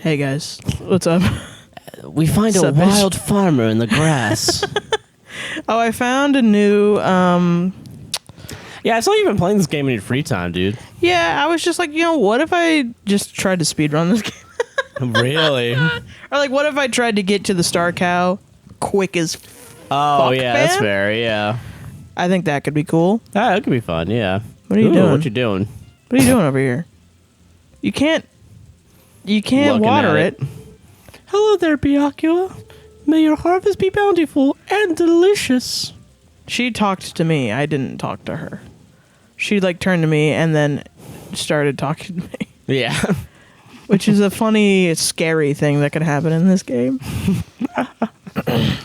Hey guys, what's up? We find What's a up, bitch? wild farmer in the grass. Oh, I found a new. Yeah, I saw you been playing this game in your free time, dude. Yeah, I was just like, what if I just tried to speedrun this game? Really? Or like, what if I tried to get to the Star Cow quick as Oh, fuck, yeah, man? that's fair, yeah. I think that could be cool. Ah, that could be fun, yeah. What are you doing? What you doing? What are you doing over here? You can't Looking water at it. Hello there, Byakuya. May your harvest be bountiful and delicious. She talked to me. I didn't talk to her. She like turned to me and then started talking to me. Yeah. Which is a funny, scary thing that could happen in this game.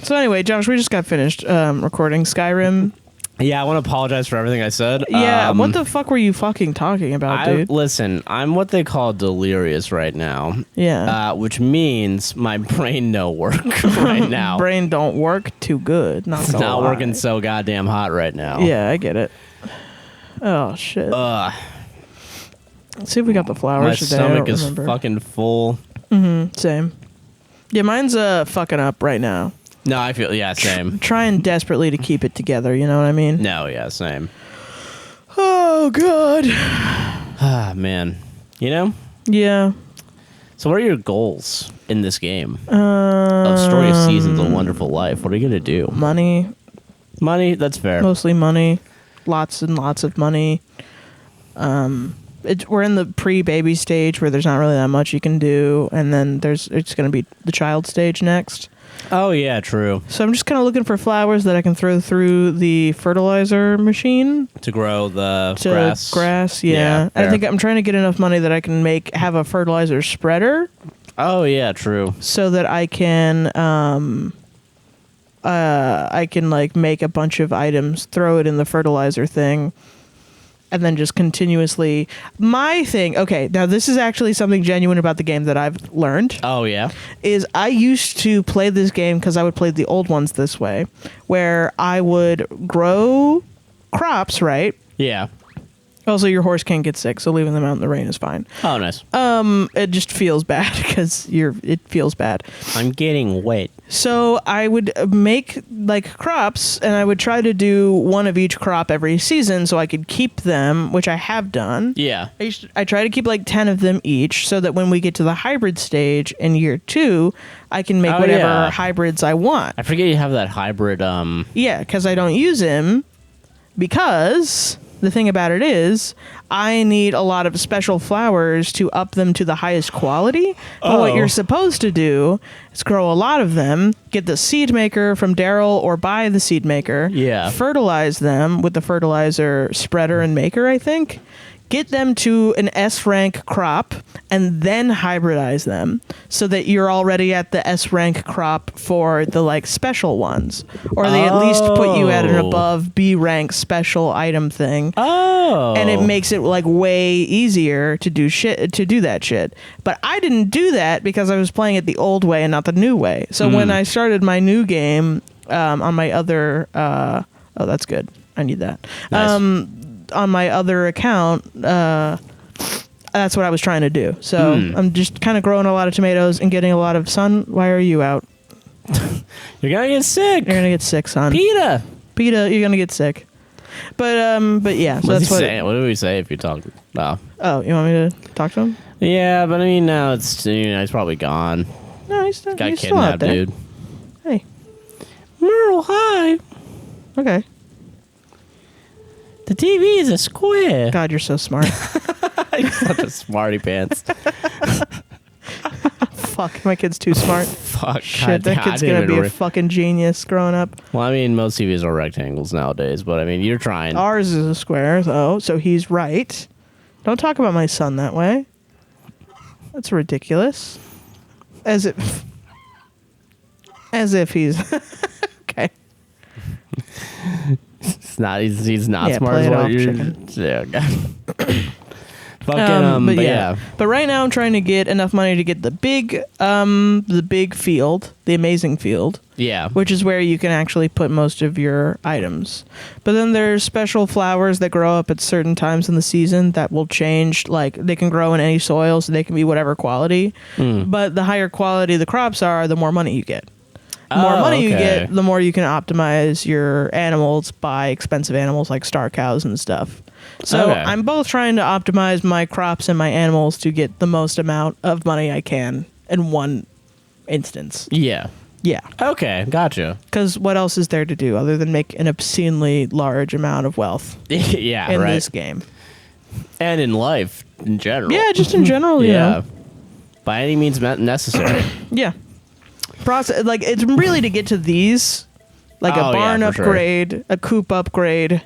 So anyway, Josh, we just got finished recording Skyrim. Yeah, I want to apologize for everything I said. Yeah, what the fuck were you fucking talking about, dude? Listen, I'm what they call delirious right now. Yeah. Which means my brain no work right now. Brain don't work too good. It's not working so goddamn hot right now. Yeah, I get it. Oh, shit. Let's see if we got the flowers My today. stomach is fucking full. Same. Yeah, mine's fucking up right now. No, I feel, yeah, same. Trying desperately to keep it together, you know what I mean? No, yeah, same. Oh, God. Ah, man. You know? Yeah. So what are your goals in this game? Of Story of Seasons, A Wonderful Life. What are you going to do? Money. Money? That's fair. Mostly money. Lots and lots of money. We're in the pre-baby stage where there's not really that much you can do, and then it's going to be the child stage next. Oh, yeah, true. So I'm just kind of looking for flowers that I can throw through the fertilizer machine. To grow the Grass, yeah. I think I'm trying to get enough money that I can have a fertilizer spreader. Oh, yeah, true. So that I can like make a bunch of items, throw it in the fertilizer thing, and then just continuously. My thing, okay, now this is actually something genuine about the game that I've learned. Oh, yeah? Is I used to play this game because I would play the old ones this way, where I would grow crops, right? Yeah. Also, your horse can't get sick, so leaving them out in the rain is fine. Oh, nice. It just feels bad because it feels bad. I'm getting wet. So I would make like crops, and I would try to do one of each crop every season so I could keep them, which I have done. Yeah. I try to keep like 10 of them each so that when we get to the hybrid stage in year 2, I can make whatever hybrids I want. I forget you have that hybrid. Yeah, because I don't use him because the thing about it is I need a lot of special flowers to up them to the highest quality. But what you're supposed to do is grow a lot of them, get the seed maker from Daryl or buy the seed maker, fertilize them with the fertilizer spreader and maker, I think, get them to an S rank crop, and then hybridize them so that you're already at the S rank crop for the like special ones, or they at least put you at an above B rank special item thing. And it makes it like way easier to do that shit. But I didn't do that because I was playing it the old way and not the new way. So when I started my new game on my other oh, that's good. I need that. Nice. On my other account, that's what I was trying to do. So I'm just kind of growing a lot of tomatoes and getting a lot of sun. Why are you out? You're gonna get sick. You're gonna get sick, son. PETA, you're gonna get sick. But yeah. So that's what do we say if you talk? Oh, you want me to talk to him? Yeah, but I mean now it's he's probably gone. No, he's got kidnapped, still out there. Dude. Hey, Merle, hi. Okay. The TV is a square. God, you're so smart. You're such a smarty pants. Fuck, my kid's too smart. Fuck. Shit, that kid's gonna be a fucking genius growing up. Well, I mean, most TVs are rectangles nowadays, but I mean, you're trying. Ours is a square, though, so he's right. Don't talk about my son that way. That's ridiculous. As if he's okay. He's not smart play as it well. off, chicken. Yeah, Fucking, yeah. But right now I'm trying to get enough money to get the big field, the amazing field. Yeah. Which is where you can actually put most of your items. But then there's special flowers that grow up at certain times in the season that will change. Like, they can grow in any soil, so they can be whatever quality. But the higher quality the crops are, the more money you get. The more money you get, the more you can optimize your animals, buy expensive animals like star cows and stuff. So I'm both trying to optimize my crops and my animals to get the most amount of money I can in one instance. Yeah. Yeah. Okay, gotcha. Because what else is there to do other than make an obscenely large amount of wealth yeah, in right. this game? And in life in general. Yeah, just in general, you know. By any means necessary. Yeah. Like, it's really to get to these, like a barn upgrade, a coop upgrade,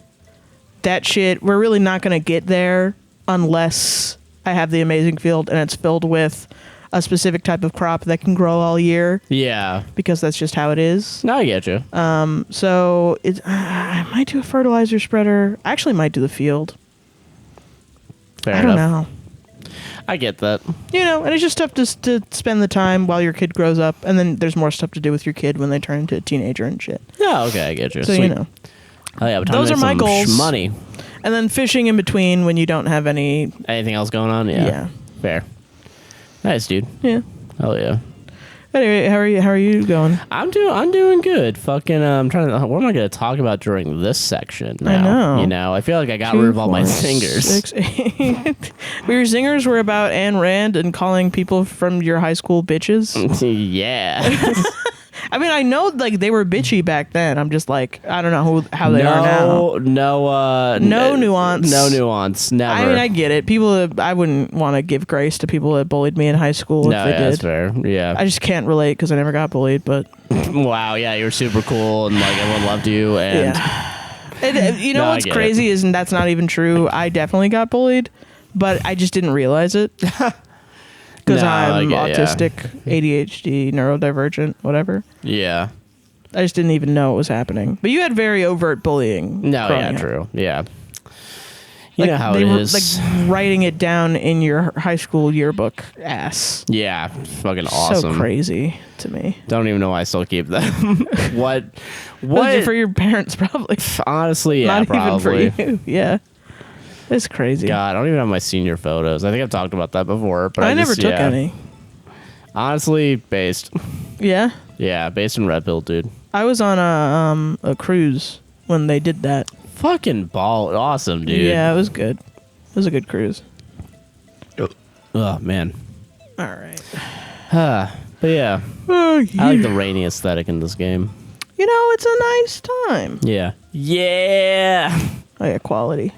that shit. We're really not going to get there unless I have the amazing field and it's filled with a specific type of crop that can grow all year. Yeah. Because that's just how it is. No, I get you. So I might do a fertilizer spreader. I actually might do the field. Fair enough. I don't know. I get that. You know, and it's just tough to spend the time while your kid grows up, and then there's more stuff to do with your kid when they turn into a teenager and shit. Yeah, okay, I get you. So, Sweet. you know. Oh, yeah, but those are my goals. Money. And then fishing in between when you don't have anything else going on? Yeah. Fair. Nice, dude. Yeah. Hell yeah. Anyway, how are you going? I'm doing good. Fucking I'm trying to what am I going to talk about during this section now? I know. You know, I feel like I got rid of all my zingers. 6, 8. Your zingers were about Ayn Rand and calling people from your high school bitches. Yeah. I mean, I know like they were bitchy back then. I'm just like, I don't know how they are now. No nuance. No nuance. Never. I mean, I get it. I wouldn't want to give grace to people that bullied me in high school if they did. That's fair. Yeah. I just can't relate because I never got bullied. But wow, yeah, you were super cool and like everyone loved you. And you know what's crazy is, and that's not even true. I definitely got bullied, but I just didn't realize it. Because I'm autistic, ADHD, neurodivergent, whatever. Yeah. I just didn't even know it was happening. But you had very overt bullying. No, yeah, true. Yeah. You know how they it were, is. like writing it down in your high school yearbook ass. Yeah. Fucking awesome. So crazy to me. Don't even know why I still keep them. What? For your parents, probably. Honestly, yeah, Not probably. Even for you. Yeah. It's crazy. God, I don't even have my senior photos. I think I've talked about that before, but I never took any. Honestly, based. Yeah? Yeah, based in Red Pill, dude. I was on a cruise when they did that. Fucking ball. Awesome, dude. Yeah, it was good. It was a good cruise. Oh, man. All right. But yeah. I like the rainy aesthetic in this game. You know, it's a nice time. Yeah. Yeah. Oh, yeah, quality.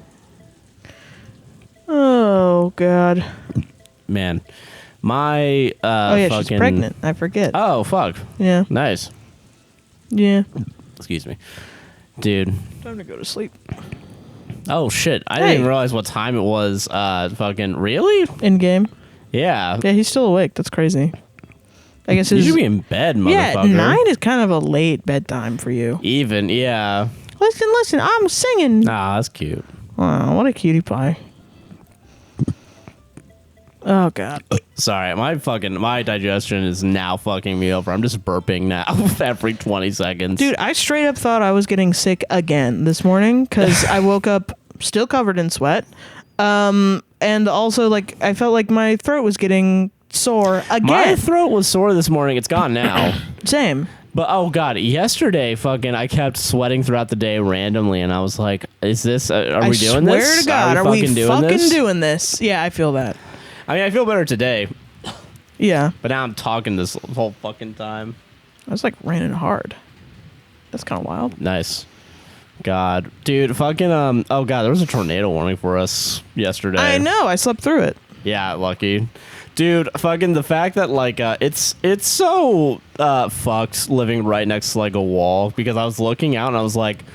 Oh, God. Man. My, oh, yeah, she's pregnant. I forget. Oh, fuck. Yeah. Nice. Yeah. Excuse me. Dude. Time to go to sleep. Oh, shit. I didn't even realize what time it was. Fucking, really? In game? Yeah. Yeah, he's still awake. That's crazy. I guess you should be in bed, motherfucker. Yeah, 9 is kind of a late bedtime for you. Even, yeah. Listen, I'm singing. Ah, that's cute. Wow, what a cutie pie. Oh, God. Sorry, my digestion is now fucking me over. I'm just burping now every 20 seconds. Dude, I straight up thought I was getting sick again this morning because I woke up still covered in sweat. And also, like, I felt like my throat was getting sore again. My throat was sore this morning. It's gone now. Same. But, oh, God, yesterday, fucking, I kept sweating throughout the day randomly, and I was like, is this, are we doing this? I swear to God, are we fucking doing this? Yeah, I feel that. I mean, I feel better today. Yeah. But now I'm talking this whole fucking time. I was, like, raining hard. That's kind of wild. Nice. God. Dude, fucking, oh, God, there was a tornado warning for us yesterday. I know, I slept through it. Yeah, lucky. Dude, fucking the fact that, like, it's so fucked living right next to, like, a wall, because I was looking out and I was like,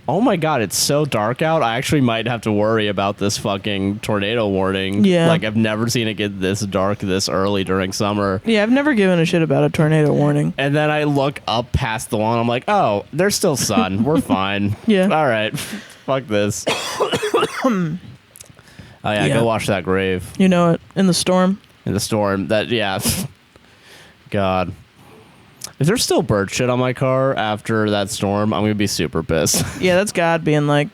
oh my God, it's so dark out. I actually might have to worry about this fucking tornado warning. Yeah. Like, I've never seen it get this dark this early during summer. Yeah, I've never given a shit about a tornado warning. And then I look up past the wall and I'm like, oh, there's still sun. We're fine. Yeah. All right. Fuck this. Oh yeah, go wash that grave. You know it, in the storm. In the storm. That yeah. God. If there's still bird shit on my car after that storm, I'm gonna be super pissed. Yeah, that's God being like.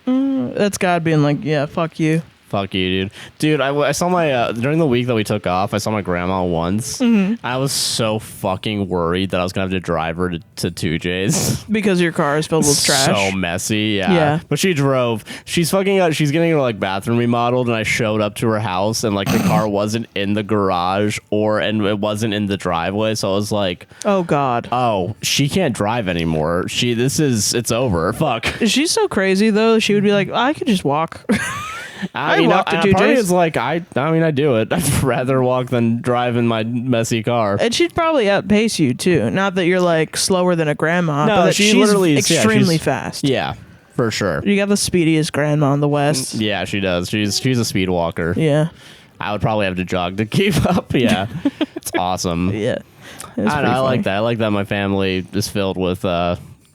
That's God being like, yeah, fuck you. Fuck you, dude. Dude, I saw my, during the week that we took off, I saw my grandma once. I was so fucking worried that I was going to have to drive her to 2J's. Because your car is filled with trash. So messy, yeah. Yeah. But she drove. She's getting her, like, bathroom remodeled, and I showed up to her house, and, like, the car wasn't in the garage, and it wasn't in the driveway, so I was like... Oh, God. Oh, she can't drive anymore. It's over. Fuck. She's so crazy, though, she would be like, I could just walk. I walk to 2J's. Part of it's like, I mean, I do it. I'd rather walk than drive in my messy car. And she'd probably outpace you, too. Not that you're, like, slower than a grandma, no, but that she's literally extremely fast. Yeah, for sure. You got the speediest grandma in the West. Yeah, she does. She's a speed walker. Yeah. I would probably have to jog to keep up. Yeah. It's awesome. Yeah. I like that. I like that my family is filled with...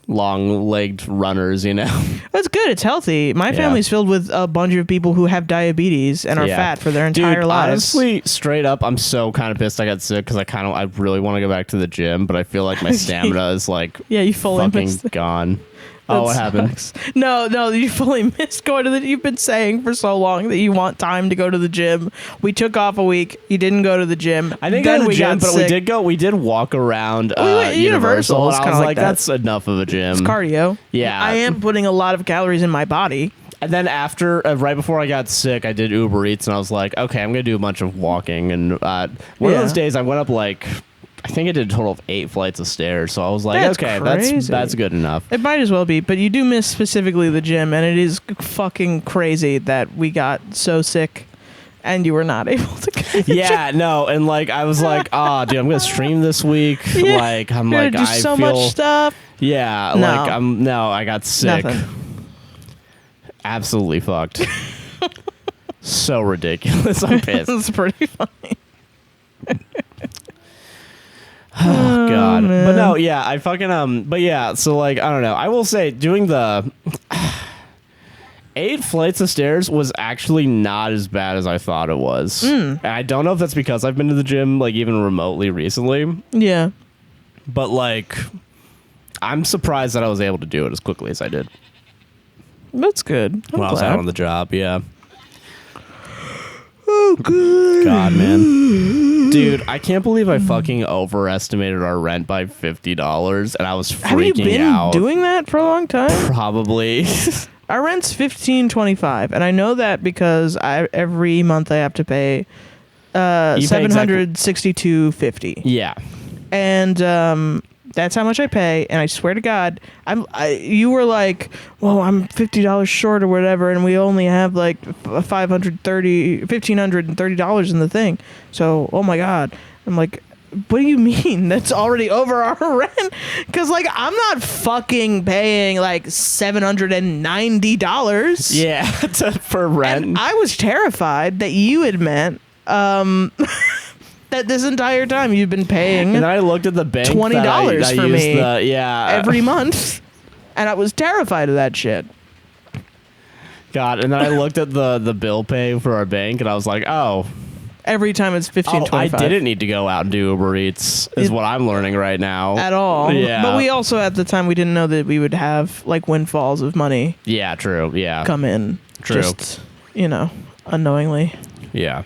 long-legged runners, you know. That's good. It's healthy. My family's filled with a bunch of people who have diabetes and are fat for their entire lives. Honestly, straight up, I'm so kind of pissed I got sick because I really want to go back to the gym, but I feel like my stamina is like you fully fucking gone. Oh, what happened? No, you fully missed going to the... You've been saying for so long that you want time to go to the gym. We took off a week. You didn't go to the gym. I didn't go to the gym, but we did walk around Universal. And I was like, that's enough of a gym. It's cardio. Yeah. I am putting a lot of calories in my body. And then after, right before I got sick, I did Uber Eats, and I was like, okay, I'm going to do a bunch of walking. And one of those days, I went up like... I think I did a total of 8 flights of stairs, so I was like, that's good enough. It might as well be, but you do miss specifically the gym, and it is fucking crazy that we got so sick and you were not able to go to the gym. No, and like I was like, dude, I'm gonna stream this week. Yeah. Like I'm You're like gonna do so much stuff. Yeah, I got sick. Nothing. Absolutely fucked. So ridiculous. I'm pissed. It's pretty funny. Oh God. Man. But no, yeah, I fucking but yeah, so like I don't know. I will say doing the 8 flights of stairs was actually not as bad as I thought it was. And I don't know if that's because I've been to the gym like even remotely recently. Yeah. But like I'm surprised that I was able to do it as quickly as I did. That's good. When I was out on the job, yeah. Oh, good. God, man. Dude, I can't believe I fucking overestimated our rent by $50 and I was freaking out. Have you been doing that for a long time? Probably. Our rent's $1,525, and I know that because every month I have to pay $762.50. Yeah. And that's how much I pay, and I swear to God, you were like, well, I'm $50 short or whatever, and we only have like $1,530 in the thing. So, oh my God. I'm like, what do you mean? That's already over our rent? Because like I'm not fucking paying like $790. Yeah, for rent. And I was terrified that you had meant that this entire time you've been paying. And then I looked at the bank $20 for me every every month, and I was terrified of that shit. God, and then I looked at the bill pay for our bank, and I was like, oh. Every time it's $15.25. I didn't need to go out and do Uber Eats, is what I'm learning right now. At all. Yeah. But we also, at the time, we didn't know that we would have, like, windfalls of money. Yeah, true. Yeah. Come in. True. Just, unknowingly. Yeah.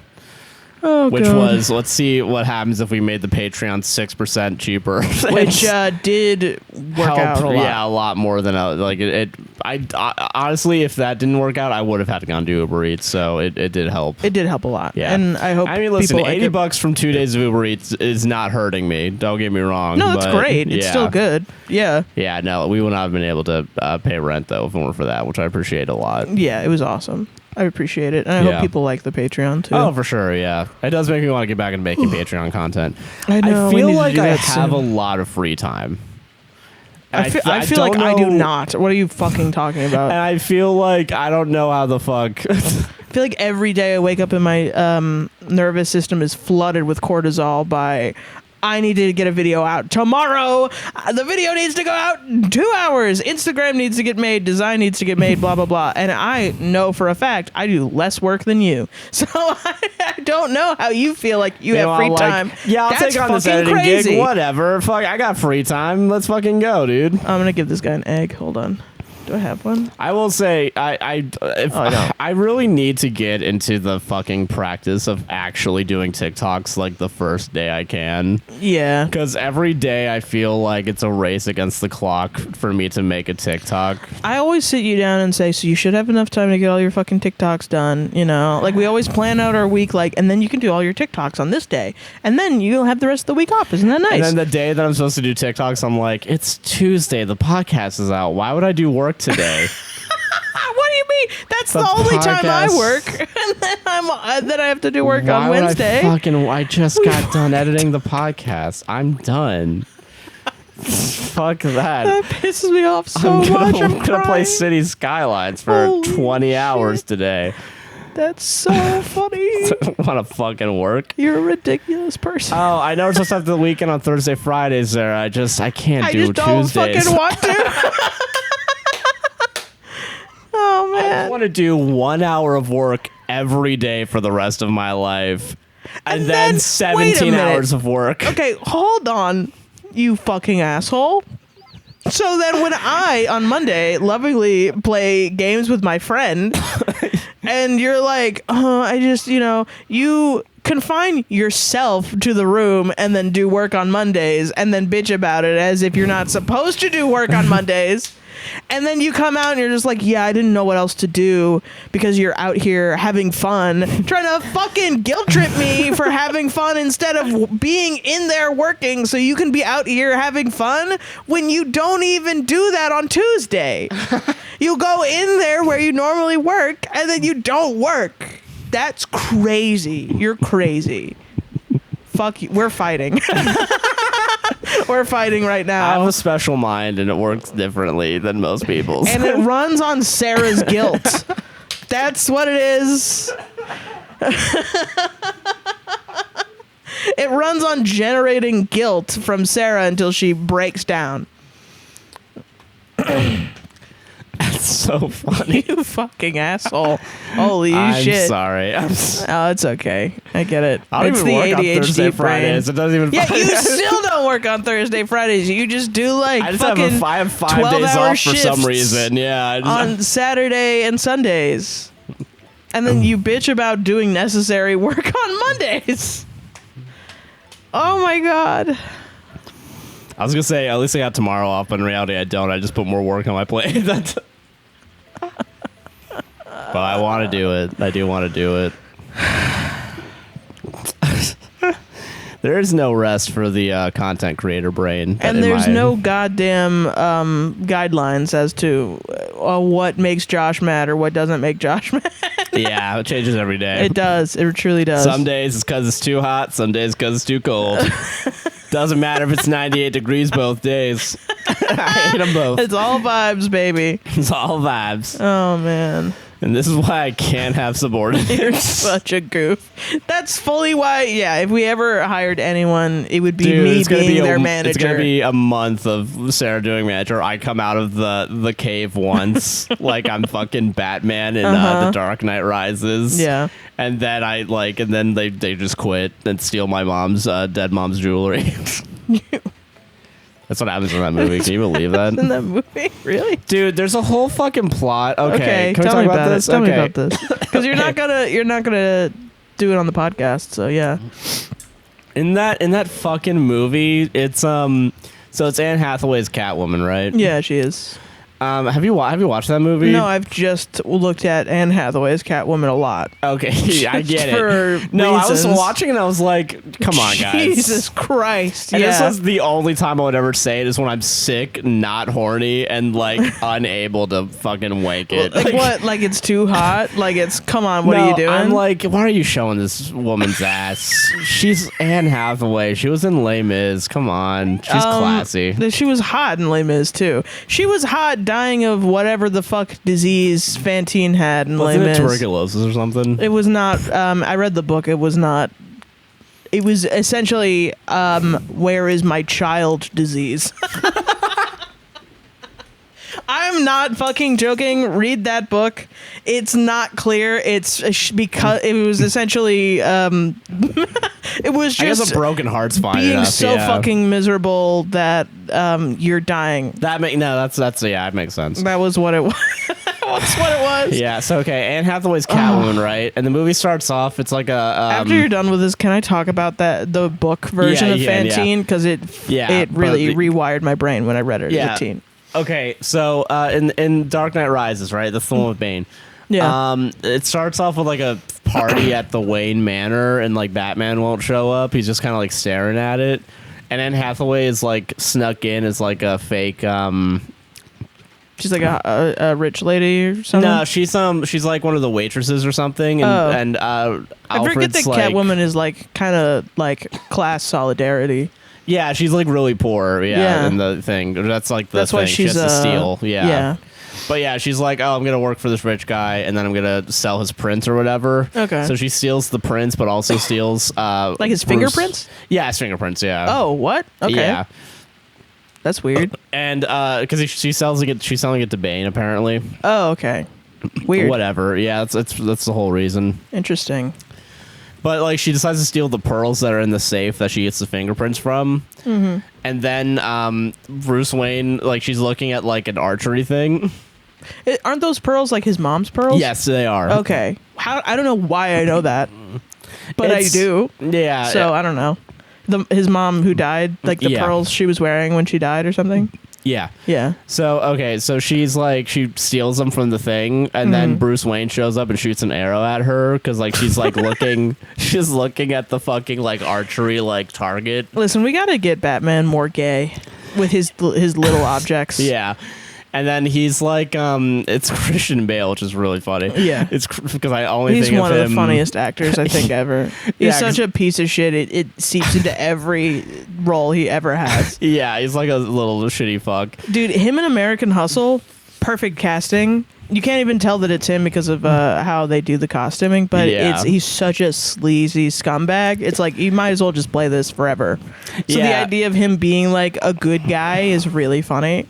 Oh, Which God. was, let's see what happens if we made the Patreon 6% cheaper. Which did work out a lot. Yeah, a lot more than I honestly, if that didn't work out, I would have had to go and do Uber Eats. So it did help. It did help a lot. Yeah, and I hope. I mean, listen, people $80 from 2 days of Uber Eats is not hurting me. Don't get me wrong. No, that's great. It's still good. Yeah. Yeah. No, we would not have been able to pay rent though if it weren't for that, which I appreciate a lot. Yeah, it was awesome. I appreciate it. And I hope people like the Patreon, too. Oh, for sure, yeah. It does make me want to get back into making Patreon content. I know. I feel like I have a lot of free time. I feel like I do not. What are you fucking talking about? And I feel like I don't know how the fuck. I feel like every day I wake up and my nervous system is flooded with cortisol by... I need to get a video out tomorrow. The video needs to go out in 2 hours. Instagram needs to get made. Design needs to get made, blah, blah, blah. And I know for a fact I do less work than you. So I don't know how you feel like you have free time. Yeah, I'll That's take on this fucking editing crazy. gig. Whatever. Fuck, I got free time. Let's fucking go, dude. I'm going to give this guy an egg. Hold on. Do I have one? I will say, I really need to get into the fucking practice of actually doing TikToks like the first day I can. Yeah. Because every day I feel like it's a race against the clock for me to make a TikTok. I always sit you down and say, so you should have enough time to get all your fucking TikToks done. You know, like we always plan out our week, like, and then you can do all your TikToks on this day. And then you'll have the rest of the week off. Isn't that nice? And then the day that I'm supposed to do TikToks, I'm like, it's Tuesday. The podcast is out. Why would I do work today? What do you mean? That's the only time I work, and then I have to do work on Wednesday. I just got done editing the podcast. I'm done. Fuck that. That pisses me off so much. I'm gonna play City Skylines for Holy 20 hours shit. today. That's so funny. Want to fucking work? You're a ridiculous person. Oh, I know we're supposed to have the weekend on Thursday, Fridays. There, I can't do don't Tuesdays. fucking want to. Oh man. I want to do 1 hour of work every day for the rest of my life, and then wait a 17 minute. hours of work. Okay, hold on, you fucking asshole. So then when I, on Monday, lovingly play games with my friend, and you're like, I just, you confine yourself to the room and then do work on Mondays and then bitch about it as if you're not supposed to do work on Mondays. And then you come out and you're just like, yeah, I didn't know what else to do because you're out here having fun, trying to fucking guilt trip me for having fun instead of being in there working so you can be out here having fun when you don't even do that on Tuesday. You go in there where you normally work and then you don't work. That's crazy. You're crazy. Fuck you. We're fighting. We're fighting right now. I have a special mind, and it works differently than most people's. And it runs on Sarah's guilt. That's what it is. It runs on generating guilt from Sarah until she breaks down. That's so funny. You fucking asshole. Holy shit. I'm sorry. Oh, it's okay. I get it. I don't It's even the work on ADHD Thursday, brain. Fridays. It doesn't even. Yeah, you still don't work on Thursday, Fridays. You just do like I just fucking have 5 days 12-hour off for some shifts reason. Yeah. on Saturday and Sundays. And then you bitch about doing necessary work on Mondays. Oh my God. I was gonna say at least I got tomorrow off, but in reality I don't. I just put more work on my plate. But I want to do it. I do want to do it. There is no rest for the content creator brain. And there's no goddamn guidelines as to what makes Josh mad or what doesn't make Josh mad. Yeah, it changes every day. It does. It truly does. Some days it's because it's too hot. Some days because it's too cold. Doesn't matter if it's 98 degrees both days. I hate them both. It's all vibes, baby. It's all vibes. Oh, man. And this is why I can't have subordinates. You're such a goof. That's fully why, yeah, if we ever hired anyone, it would be me being their manager. It's going to be a month of Sarah doing manager. I come out of the cave once, like I'm fucking Batman in The Dark Knight Rises. Yeah. And then they just quit and steal my dead mom's jewelry. That's what happens in that movie. Can you believe that? In that movie? Really? Dude, there's a whole fucking plot. Okay, can we tell talk me about this? Tell me Okay. about this. Because you're not gonna do it on the podcast. So yeah. In that fucking movie, it's so it's Anne Hathaway's Catwoman, right? Yeah, she is. Have you watched that movie? No, I've just looked at Anne Hathaway's Catwoman a lot. Okay, I get For it. No, I was reasons. watching and I was like, "Come on, guys!" Jesus Christ! And yeah. this was the only time I would ever say it is when I'm sick, not horny, and like unable to fucking wank it. Like what? Like it's too hot? Like it's come on? What are you doing? I'm like, why are you showing this woman's ass? She's Anne Hathaway. She was in Les Mis. Come on, she's classy. She was hot in Les Mis too. She was hot, dying of whatever the fuck disease Fantine had in Les Wasn't it Mis. tuberculosis or something? It was not. I read the book. It was not it was essentially where is my child disease. I'm not fucking joking. Read that book. It's not clear. It's because it was essentially it was just I guess a broken heart's fine being enough, so yeah. fucking miserable that you're dying. That's yeah, it makes sense. That was what it was. That's what it was. Yeah, so okay, Anne Hathaway's Catwoman, right? And the movie starts off, it's like a After you're done with this, can I talk about the book version of Fantine? Because it really rewired my brain when I read it as a teen. Okay, so in Dark Knight Rises, right? That's the one with Bane. Yeah. It starts off with like a party at the Wayne Manor, and like Batman won't show up. He's just kind of like staring at it, and Anne Hathaway is like snuck in as like a fake. She's like a rich lady or something. No, she's like one of the waitresses or something, and I forget Alfred's that Catwoman is like kind of like class solidarity. Yeah, she's like really poor. Yeah, in the thing. That's like the That's thing. why She has she's to steal. yeah. But yeah, she's like, oh, I'm gonna work for this rich guy, and then I'm gonna sell his prints or whatever. Okay. So she steals the prints, but also steals like his fingerprints. Yeah, his fingerprints. Yeah. Oh, what? Okay. Yeah. That's weird. And because she's selling it to Bane apparently. Oh, okay. Weird. Whatever. Yeah, that's the whole reason. Interesting. But like she decides to steal the pearls that are in the safe that she gets the fingerprints from, and then Bruce Wayne, like she's looking at like an archery thing. Aren't those pearls like his mom's pearls? Yes, they are. Okay. I don't know why I know that, but I do. Yeah. So I don't know. His mom who died, like the pearls she was wearing when she died or something. Yeah. Yeah. So, okay, so she's like, she steals them from the thing, and then Bruce Wayne shows up and shoots an arrow at her, because, like, she's, like, she's looking at the fucking, like, archery, like, target. Listen, we gotta get Batman more gay with his little objects. Yeah. And then he's like, it's Christian Bale, which is really funny. Yeah. It's because I only He's think of him. He's one of the funniest actors I think ever. He's Yeah, such a piece of shit. It seeps into every role he ever has. Yeah, he's like a little shitty fuck. Dude, him in American Hustle, perfect casting. You can't even tell that it's him because of how they do the costuming, but he's such a sleazy scumbag. It's like, you might as well just play this forever. So the idea of him being like a good guy is really funny.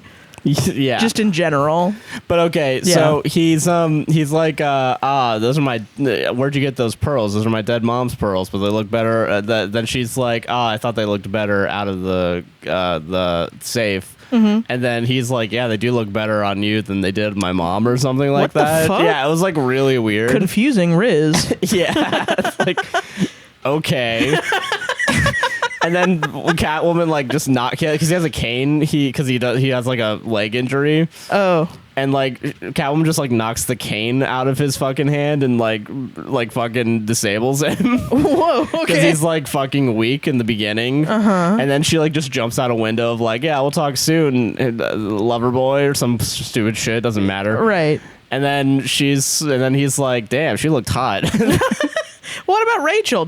Yeah, just in general. But okay, so he's like, those are my. Where'd you get those pearls? Those are my dead mom's pearls, but they look better. Then she's like, I thought they looked better out of the safe. And then he's like, yeah, they do look better on you than they did my mom or something like that. The fuck? Yeah, it was like really weird, confusing Riz. Yeah, it's like okay. And then Catwoman like just not because he has a cane. He has like a leg injury. Oh. And like Catwoman just like knocks the cane out of his fucking hand and like fucking disables him. Whoa. Okay. Because he's like fucking weak in the beginning. And then she like just jumps out a window of like, yeah, we'll talk soon, lover boy or some stupid shit, doesn't matter. Right. And then he's like, damn, she looked hot. What about Rachel?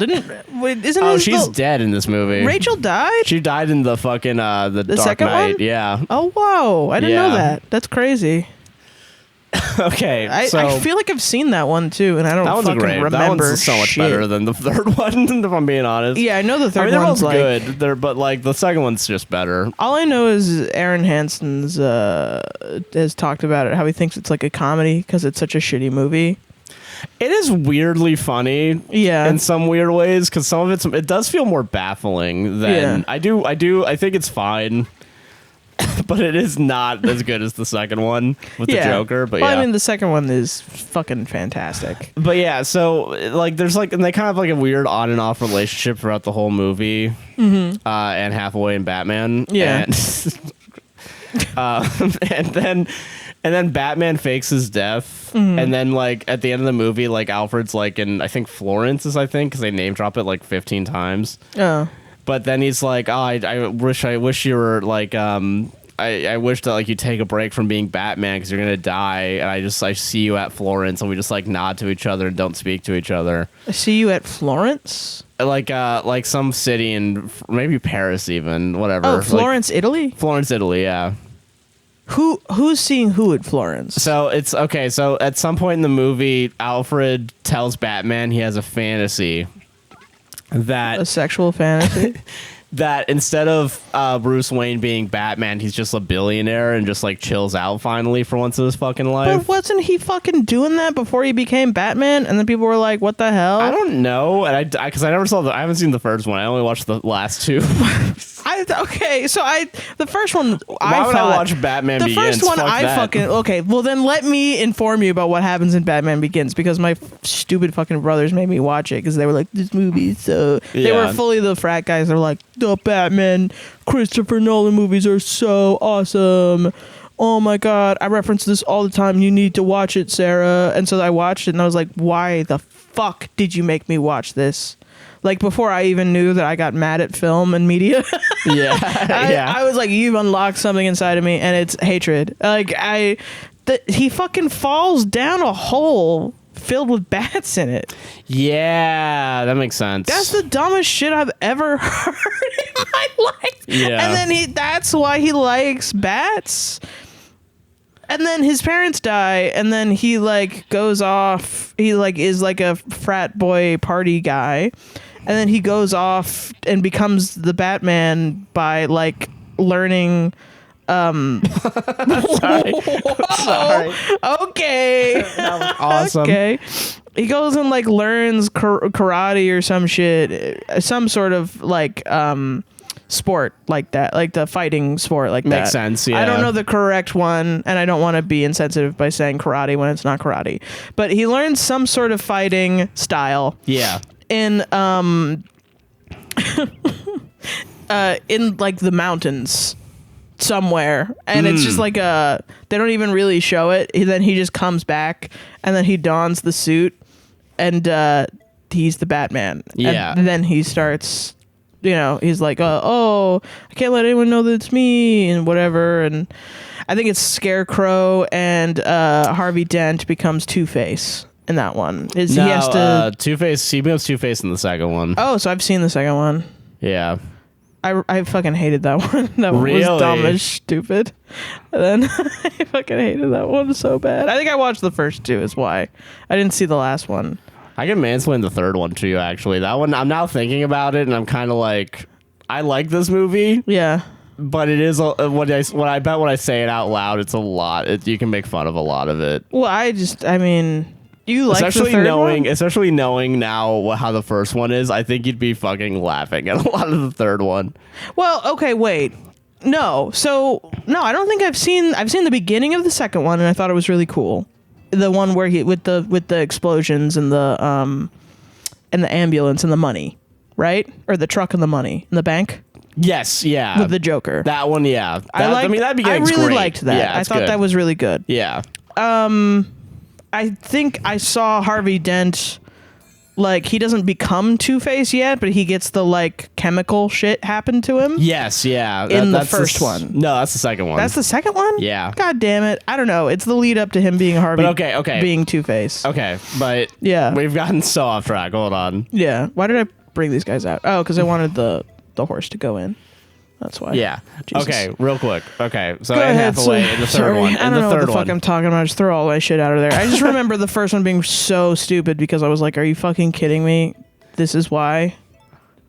She's dead in this movie. Rachel died? She died in the fucking the Dark second Knight. one? Yeah. Oh wow, I didn't know that. That's crazy. Okay, I feel like I've seen that one too, and I don't fucking remember. That one's so much better than the third one, if I'm being honest. Yeah, I know the third they're one's both like good. But like the second one's just better. All I know is Aaron Hansen's has talked about it, how he thinks it's like a comedy because it's such a shitty movie. It is weirdly funny, yeah, in some weird ways, because some of it does feel more baffling than I think it's fine, but it is not as good as the second one with the Joker. But I mean, the second one is fucking fantastic. But yeah, so like there's like, and they kind of have like a weird on and off relationship throughout the whole movie. Anne Hathaway and Batman. Yeah, and then Batman fakes his death, and then like at the end of the movie, like Alfred's like in I think Florence is because they name drop it like 15 times. Oh, but then he's like, oh, I wish you were like I wish that like you take a break from being Batman because you're gonna die, and I see you at Florence, and we just like nod to each other and don't speak to each other. I see you at Florence. Like some city in maybe Paris even, whatever. Oh, Florence, Italy. Florence, Italy, yeah. Who's seeing who at Florence? So it's okay. So at some point in the movie, Alfred tells Batman he has a fantasy, that A sexual fantasy. that instead of Bruce Wayne being Batman, he's just a billionaire and just like chills out finally for once in his fucking life. But wasn't he fucking doing that before he became Batman? And then people were like, "What the hell?" I don't know, and because I never saw I haven't seen the first one. I only watched the last two. The first one. Why would I watch Batman Begins? The first one, Fuck that. okay. Well, then let me inform you about what happens in Batman Begins, because my stupid fucking brothers made me watch it because they were like, "This movie is so." They were fully the frat guys. They're like, "The Batman Christopher Nolan movies are so awesome. Oh my god, I reference this all the time. You need to watch it, Sarah." And so I watched it, and I was like, "Why the fuck did you make me watch this?" Like, before I even knew that I got mad at film and media. I was like, "You've unlocked something inside of me, and it's hatred." Like, he fucking falls down a hole filled with bats in it. Yeah, that makes sense. That's the dumbest shit I've ever heard in my life. Yeah. And then that's why he likes bats. And then his parents die, and then he like goes off. He like is like a frat boy party guy, and then he goes off and becomes the Batman by like learning. Sorry. Okay. That was awesome. Okay. He goes and like learns karate or some shit, some sort of like sport like that, like the fighting sport like that. Makes sense, yeah. I don't know the correct one, and I don't want to be insensitive by saying karate when it's not karate. But he learns some sort of fighting style. Yeah. In in like the mountains somewhere, and it's just like they don't even really show it. Then he just comes back, and then he dons the suit, and he's the Batman. Yeah. And then he starts, he's like, "Oh, I can't let anyone know that it's me," and whatever. And I think it's Scarecrow and Harvey Dent becomes Two-Face in that one. He has to Two-Face. He becomes Two-Face in the second one. Oh, so I've seen the second one. Yeah. I fucking hated that one. That one Really? was dumb as stupid. And then I fucking hated that one so bad. I think I watched the first two is why. I didn't see the last one. I can mansplain the third one to you, actually. That one, I'm now thinking about it, and I'm kind of like, I like this movie. Yeah. But it is, when I bet when I say it out loud, it's a lot. You can make fun of a lot of it. Well, you like the third one? Especially knowing now how the first one is, I think you'd be fucking laughing at a lot of the third one. Well, okay, wait. No. So, no, I don't think I've seen the beginning of the second one, and I thought it was really cool. The one where he with the explosions and the ambulance and the money, right? Or the truck and the money in the bank? Yes, yeah. With the Joker. That one, yeah. That beginning's I really great. liked that. Yeah, I thought that was really good. Yeah. I think I saw Harvey Dent, like, he doesn't become Two-Face yet, but he gets the, like, chemical shit happen to him. Yes, yeah. In the first one. No, that's the second one. That's the second one? Yeah. God damn it. I don't know. It's the lead up to him being Harvey. But okay. Being Two-Face. Okay, but yeah, we've gotten so off track. Hold on. Yeah. Why did I bring these guys out? Oh, because I wanted the horse to go in. That's why. Yeah. Jesus. Okay, real quick. Okay, so Go Anne ahead, Hathaway in the third one. I don't know what the fuck I'm talking about. I just throw all that shit out of there. I just remember the first one being so stupid because I was like, "Are you fucking kidding me? This is why?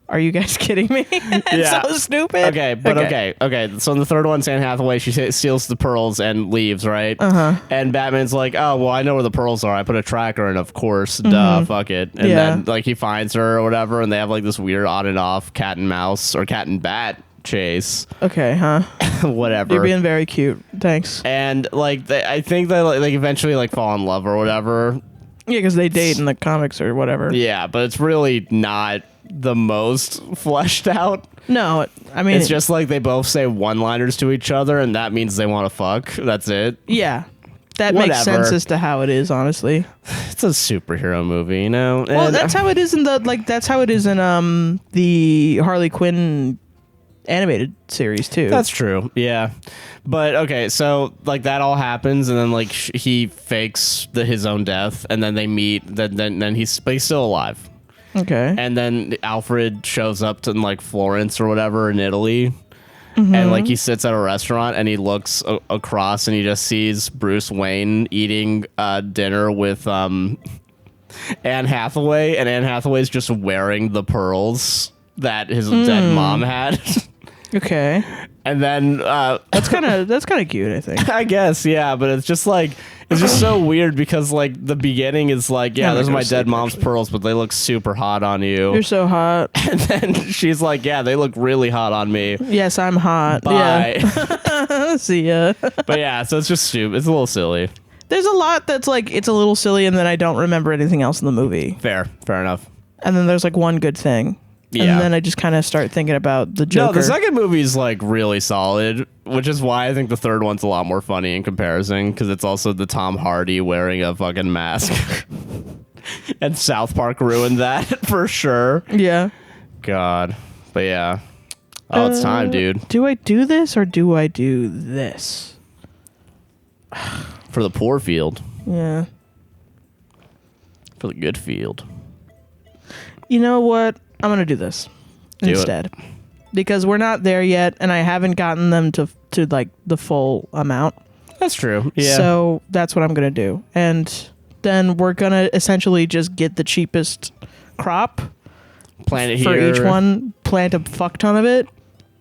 Are you guys kidding me?" It's so stupid. Okay, but okay. So in the third one, Anne Hathaway, she steals the pearls and leaves, right? And Batman's like, "Oh, well, I know where the pearls are. I put a tracker in, of course. Duh, fuck it." And then like he finds her or whatever, and they have like this weird on and off cat and mouse or cat and bat chase. Okay, huh? Whatever. You're being very cute. Thanks. And like I think they like eventually like fall in love or whatever. Yeah, because they date in the comics or whatever. Yeah, but it's really not the most fleshed out. No, I mean, it's just like they both say one-liners to each other, and that means they want to fuck. That's it. Yeah, that makes sense as to how it is. Honestly, it's a superhero movie, you know. Well, and that's how it is in the Harley Quinn animated series too. That's true. Yeah. But okay, so like that all happens, and then like he fakes his own death, and then they meet. Then he's still alive. Okay. And then Alfred shows up to like Florence or whatever in Italy, and like he sits at a restaurant and he looks across and he just sees Bruce Wayne eating dinner with Anne Hathaway, and Anne Hathaway's just wearing the pearls that his dead mom had. Okay. And then that's kind of cute, I think. I guess, yeah, but it's just like it's just so weird because like the beginning is like, yeah, those are my dead mom's pearls, but they look super hot on you. You're so hot. And then she's like, yeah, they look really hot on me. Yes, I'm hot. Bye. Yeah. See ya. But yeah, so it's just stupid. It's a little silly. There's a lot that's like it's a little silly, and then I don't remember anything else in the movie. Fair enough. And then there's like one good thing. Yeah. And then I just kind of start thinking about the Joker. No, the second movie is like really solid, which is why I think the third one's a lot more funny in comparison, because it's also the Tom Hardy wearing a fucking mask. And South Park ruined that for sure. Yeah. God. But yeah. Oh, it's time, dude. Do I do this or do I do this? For the poor field. Yeah. For the good field. You know what? I'm going to do this instead. Because we're not there yet, and I haven't gotten them to like the full amount. That's true. Yeah. So that's what I'm going to do. And then we're going to essentially just get the cheapest crop. Plant it for here. each one. Plant a fuck ton of it.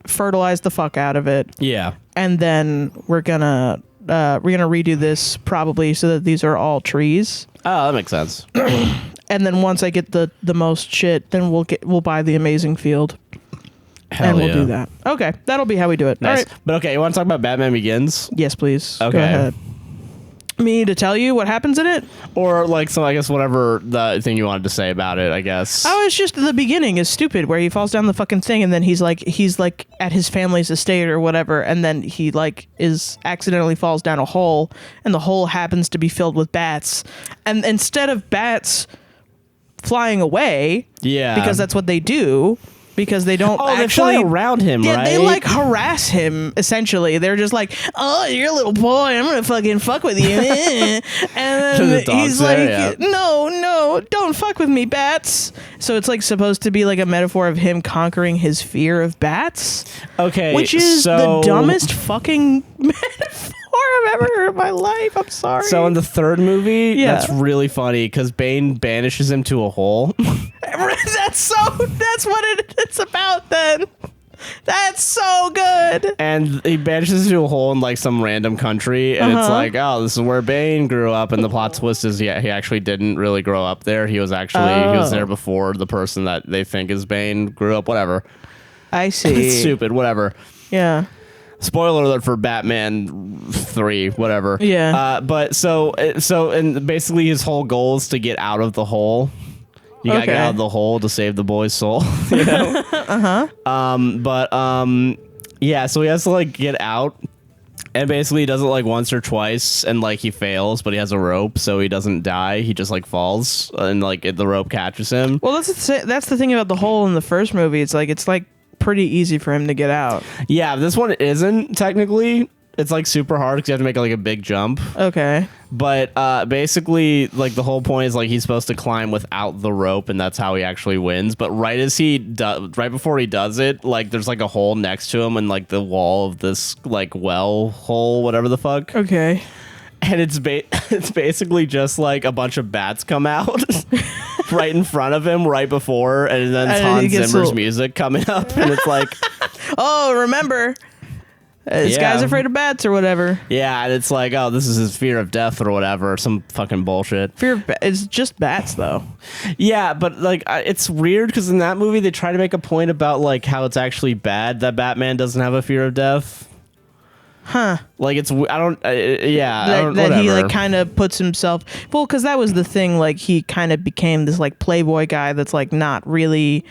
Fertilize the fuck out of it. Yeah. And then we're going to redo this probably so that these are all trees. Oh, that makes sense. And then once I get the most shit, then we'll buy the amazing field. Hell and we'll yeah. do that. Okay, that'll be how we do it. Nice. All right. But okay, you want to talk about Batman Begins? Yes, please. Okay. Go ahead. Me to tell you what happens in it? Or like I guess whatever the thing you wanted to say about it, I guess. Oh, it's just the beginning is stupid where he falls down the fucking thing and then he's like at his family's estate or whatever, and then he like is accidentally falls down a hole, and the hole happens to be filled with bats. And instead of bats flying away, Yeah. because that's what they do, because they don't they actually fly around him, yeah, right? they like harass him essentially. They're just like, "Oh, you're a little boy. I'm gonna fucking fuck with you." And then The dog's he's there, like, "No, don't fuck with me, bats." So it's like supposed to be like a metaphor of him conquering his fear of bats. Okay, which is so the dumbest fucking metaphor I've ever heard in my life. I'm sorry. So in the third movie, Yeah. that's really funny because Bane banishes him to a hole. that's what it's about then. That's so good. And he banishes him to a hole in like some random country, and it's like, oh, this is where Bane grew up. And the plot twist is, yeah, he actually didn't really grow up there. He was actually he was there before the person that they think is Bane grew up. Whatever. I see. It's stupid. Whatever. Yeah. Spoiler alert for Batman 3, whatever. Yeah. But so and basically his whole goal is to get out of the hole. You gotta get out of the hole to save the boy's soul. You know? Yeah, so he has to like get out, and basically he does it like once or twice, and like he fails, but he has a rope, so he doesn't die. He just like falls, and like the rope catches him. Well, that's the thing about the hole in the first movie. It's like pretty easy for him to get out. Yeah, this one isn't technically. It's like super hard because you have to make like a big jump. Okay. But basically, like the whole point is like he's supposed to climb without the rope, and that's how he actually wins. But right before he does it, like there's like a hole next to him, and like the wall of this like well hole, whatever the fuck. Okay. And it's basically just like a bunch of bats come out right in front of him right before, and then it's Hans Zimmer's music coming up, and it's like, oh, remember. This guy's afraid of bats or whatever. Yeah, and it's like, oh, this is his fear of death or whatever, some fucking bullshit. It's just bats, though. Yeah, but like it's weird because in that movie they try to make a point about like how it's actually bad that Batman doesn't have a fear of death. Huh. Like it's I don't yeah that whatever. He like kind of puts himself because that was the thing, like he kind of became this like playboy guy that's like not really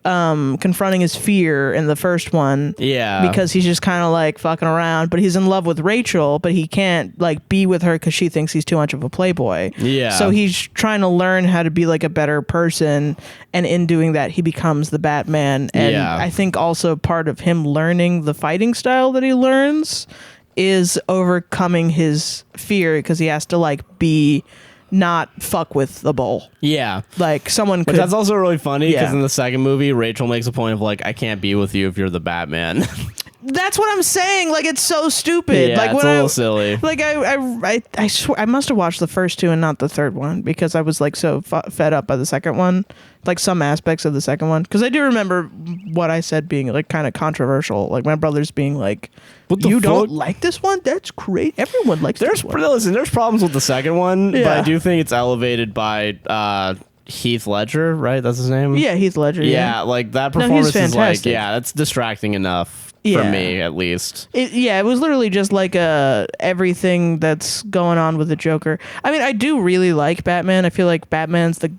confronting his fear in the first one. Yeah. Because he's just kind of like fucking around, but he's in love with Rachel, but he can't like be with her because she thinks he's too much of a playboy. Yeah. So he's trying to learn how to be like a better person, and in doing that he becomes the Batman. And I think also part of him learning the fighting style that he learns is overcoming his fear because he has to like be not fuck with the bull. Yeah. Like someone could. But that's also really funny because in the second movie, Rachel makes a point of like, I can't be with you if you're the Batman. That's what I'm saying. Like, it's so stupid. Yeah, like, it's a little silly. Like, I swear I must have watched the first two and not the third one because I was like so fed up by the second one. Like some aspects of the second one, because I do remember what I said being like kind of controversial. Like my brothers being like, "You don't like this one? That's great. Everyone likes this one." Listen, there's problems with the second one, but Yeah. I do think it's elevated by Heath Ledger, right? That's his name. Yeah, Heath Ledger. Yeah, like that performance is like, fantastic. yeah, that's distracting enough for Yeah. me at least. It was literally just like everything that's going on with the Joker. I mean, I do really like Batman. I feel like Batman's the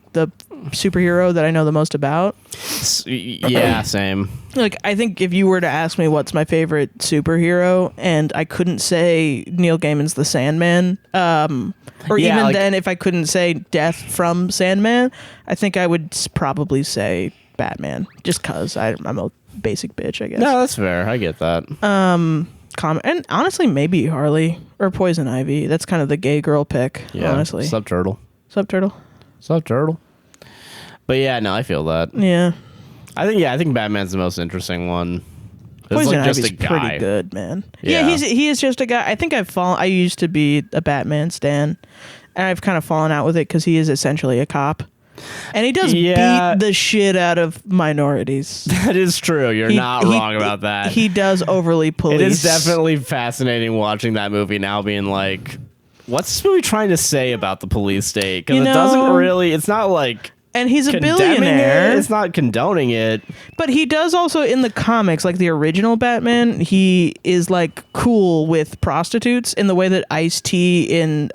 superhero that I know the most about. Yeah, same. Like, I think if you were to ask me what's my favorite superhero, and I couldn't say Neil Gaiman's The Sandman, or Yeah, even like- then if I couldn't say Death from Sandman, I think I would probably say Batman, just because I'm a basic bitch, I guess. No, that's fair. I get that. And honestly, maybe Harley or Poison Ivy. That's kind of the gay girl pick, Yeah, honestly. Subturtle. Subturtle? But yeah, no, I feel that. Yeah. I think Batman's the most interesting one. It's Poison like just Ivy's a guy. pretty good, man. Yeah. He is just a guy. I think I used to be a Batman stan, and I've kind of fallen out with it because he is essentially a cop, and he does beat the shit out of minorities. That is true. You're not wrong about that. He does overly police. It is definitely fascinating watching that movie now, being like, what's this movie trying to say about the police state? Because it doesn't really. It's not like. And he's a condemning billionaire. It's not condoning it. But he does also in the comics, like the original Batman, he is like cool with prostitutes in the way that Ice-T in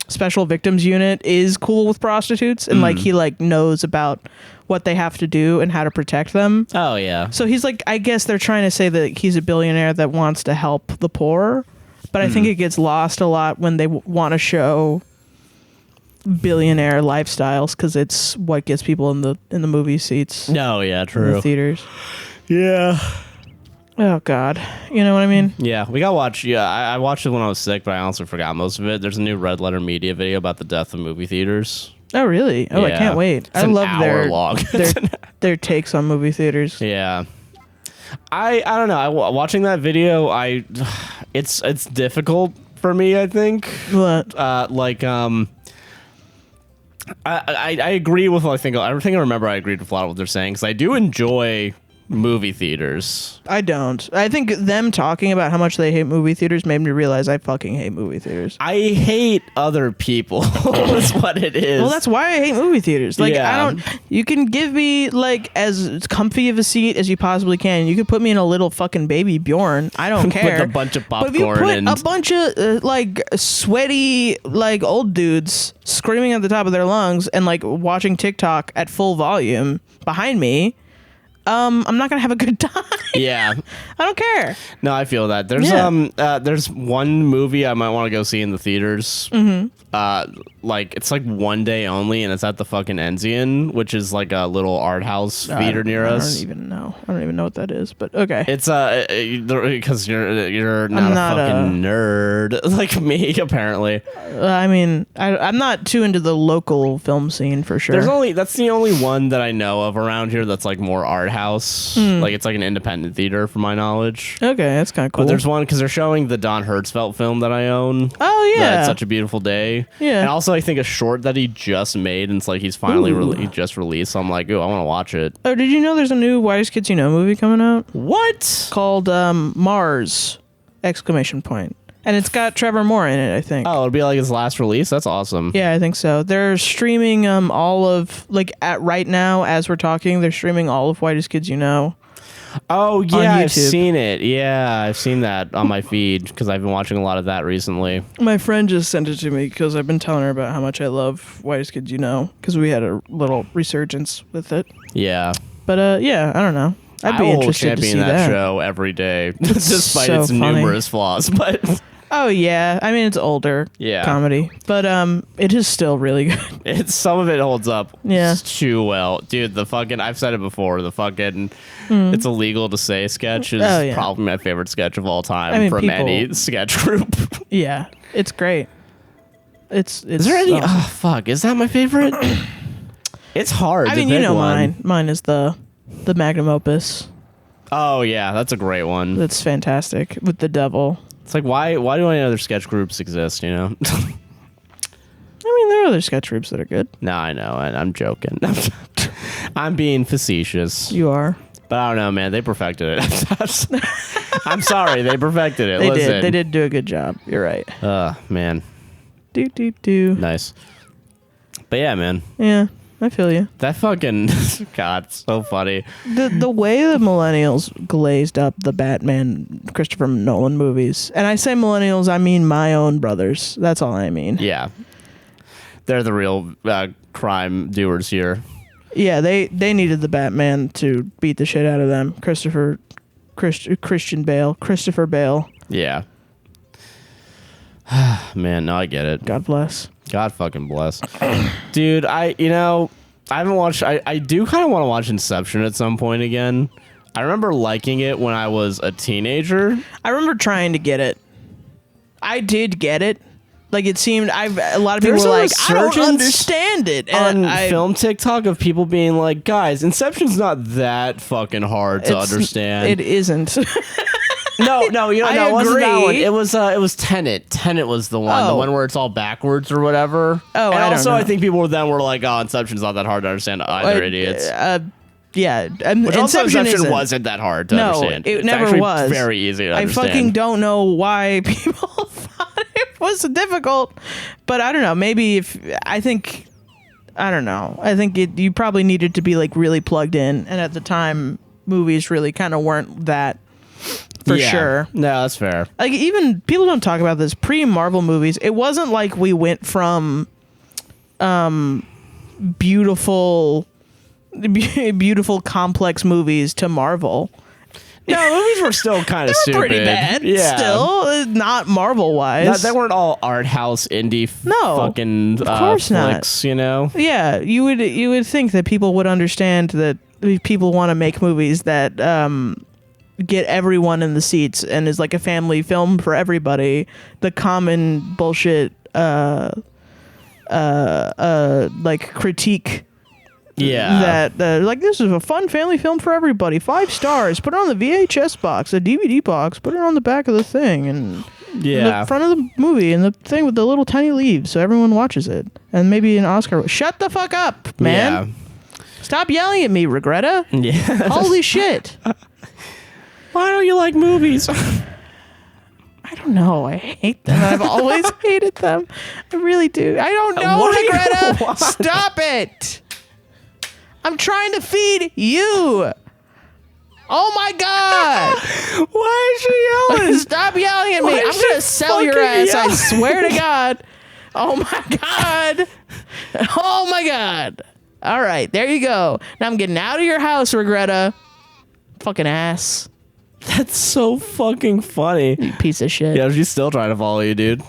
Special Victims Unit is cool with prostitutes, and like he like knows about what they have to do and how to protect them. Oh yeah. So he's like, I guess they're trying to say that he's a billionaire that wants to help the poor, but I think it gets lost a lot when they want to show billionaire lifestyles, because it's what gets people in the movie seats. No, yeah, In true. the theaters. Yeah. Oh God, you know what I mean? Yeah, we gotta watch. Yeah, I watched it when I was sick, but I honestly forgot most of it. There's a new Red Letter Media video about the death of movie theaters. Oh really? Oh, Yeah. I can't wait. It's I an love hour long. their takes on movie theaters. Yeah. I don't know. Watching that video, it's difficult for me. I think. What? I agree with. I think I remember I agreed with a lot of what they're saying, because I do enjoy movie theaters. I don't. I think them talking about how much they hate movie theaters made me realize I fucking hate movie theaters. I hate other people. Is what it is. Well, that's why I hate movie theaters. Like, Yeah. I don't. You can give me like as comfy of a seat as you possibly can. You could put me in a little fucking baby Bjorn. I don't care. With a bunch of But if you popcorn put a bunch of like sweaty like old dudes screaming at the top of their lungs and like watching TikTok at full volume behind me, I'm not gonna have a good time. Yeah. I don't care. No, I feel that. There's there's one movie I might want to go see in the theaters. Like it's like one day only, and it's at the fucking Enzian, which is like a little art house theater near us. I don't even know what that is, but okay. It's because you're not a fucking nerd like me, apparently. I mean, I'm not too into the local film scene for sure. That's the only one that I know of around here that's like more art house. Like it's like an independent theater, from my knowledge. Okay, that's kind of cool. But there's one because they're showing the Don Hertzfeldt film that I own. Oh yeah, It's Such a Beautiful Day. Yeah. And also I think a short that he just made, and it's like he's finally he just released. So I'm like, ooh, I want to watch it. Oh, did you know there's a new Whitest Kids You Know movie coming out What? called Mars! Exclamation point. And it's got Trevor Moore in it, I think. Oh, it'll be like his last release. That's awesome. Yeah, I think so. They're streaming all of at right now as we're talking. They're streaming all of Whitest Kids You Know. Oh yeah, I've YouTube. seen it. Yeah, I've seen that on my feed because I've been watching a lot of that recently. My friend just sent it to me because I've been telling her about how much I love Whitest Kids You Know, because we had a little resurgence with it. Yeah. But yeah, I don't know. I'd be I will interested to see champion that that. show every day, despite so its funny. numerous flaws. But Oh yeah, I mean it's older comedy, but it is still really good. some of it holds up Yeah. too well, dude. The fucking I've said it before. The fucking it's illegal to say sketch is Oh, yeah. probably my favorite sketch of all time I mean, from people- any sketch group. Yeah, it's great. It's Is there any? awesome. Oh fuck! Is that my favorite? It's hard. I to mean, you pick know one. mine. Mine is the magnum opus. Oh yeah, that's a great one. That's fantastic with the devil. It's like why do any other sketch groups exist? You know. I mean, there are other sketch groups that are good. No, I know, and I'm joking. I'm being facetious. You are. But I don't know, man. They perfected it. I'm sorry, they perfected it. They did do a good job. You're right. Man. Do. Nice. But yeah, man. Yeah, I feel you. That fucking God, so funny. The way the millennials glazed up the Batman Christopher Nolan movies, and I say millennials, I mean my own brothers. That's all I mean. Yeah. They're the real crime doers here. Yeah, they needed the Batman to beat the shit out of them. Christopher Bale. Yeah. Man, no, I get it. God bless. God fucking bless. Dude, I haven't watched... I do kind of want to watch Inception at some point again. I remember liking it when I was a teenager. I remember trying to get it. I did get it. Like, it seemed... a lot of people were like, I don't understand it. And on film TikTok of people being like, guys, Inception's not that fucking hard to understand. It isn't. No, you know, I it wasn't that one. agree. It was Tenet. Tenet was the one where it's all backwards or whatever. Oh, and I don't also know. I think people then were like, oh, Inception's not that hard to understand either, idiots. Yeah, Which also Inception wasn't that hard to understand. It It's never actually was. Very easy to understand. I fucking don't know why people thought it was difficult, but I don't know. Maybe I think you probably needed to be like really plugged in, and at the time, movies really kind of weren't that. For sure. No, that's fair. Like, even people don't talk about this pre-Marvel movies. It wasn't like we went from beautiful complex movies to Marvel. No, movies were still kind of stupid. Pretty bad. Yeah. Still, not Marvel wise. They weren't all art house indie fucking of course flicks, you know? Yeah, you would think that people would understand that people want to make movies that get everyone in the seats and is like a family film for everybody. The common bullshit like critique. Yeah. That like, this is a fun family film for everybody. 5 stars. Put it on the VHS box, the DVD box. Put it on the back of the thing and the front of the movie and the thing with the little tiny leaves so everyone watches it. And maybe an Oscar. Shut the fuck up, man. Yeah. Stop yelling at me, Regretta. Yeah. Holy shit. Why don't you like movies? I don't know. I hate them. I've always hated them. I really do. I don't know, Why? Regretta. Stop it. I'm trying to feed you. Oh my God. Why is she yelling? Stop yelling at me. Why I'm is going to she sell your fucking ass. I yelling? swear to God. Oh my God. Oh my God. All right. There you go. Now I'm getting out of your house, Regretta. Fucking ass. That's so fucking funny. You piece of shit. Yeah, she's still trying to follow you, dude.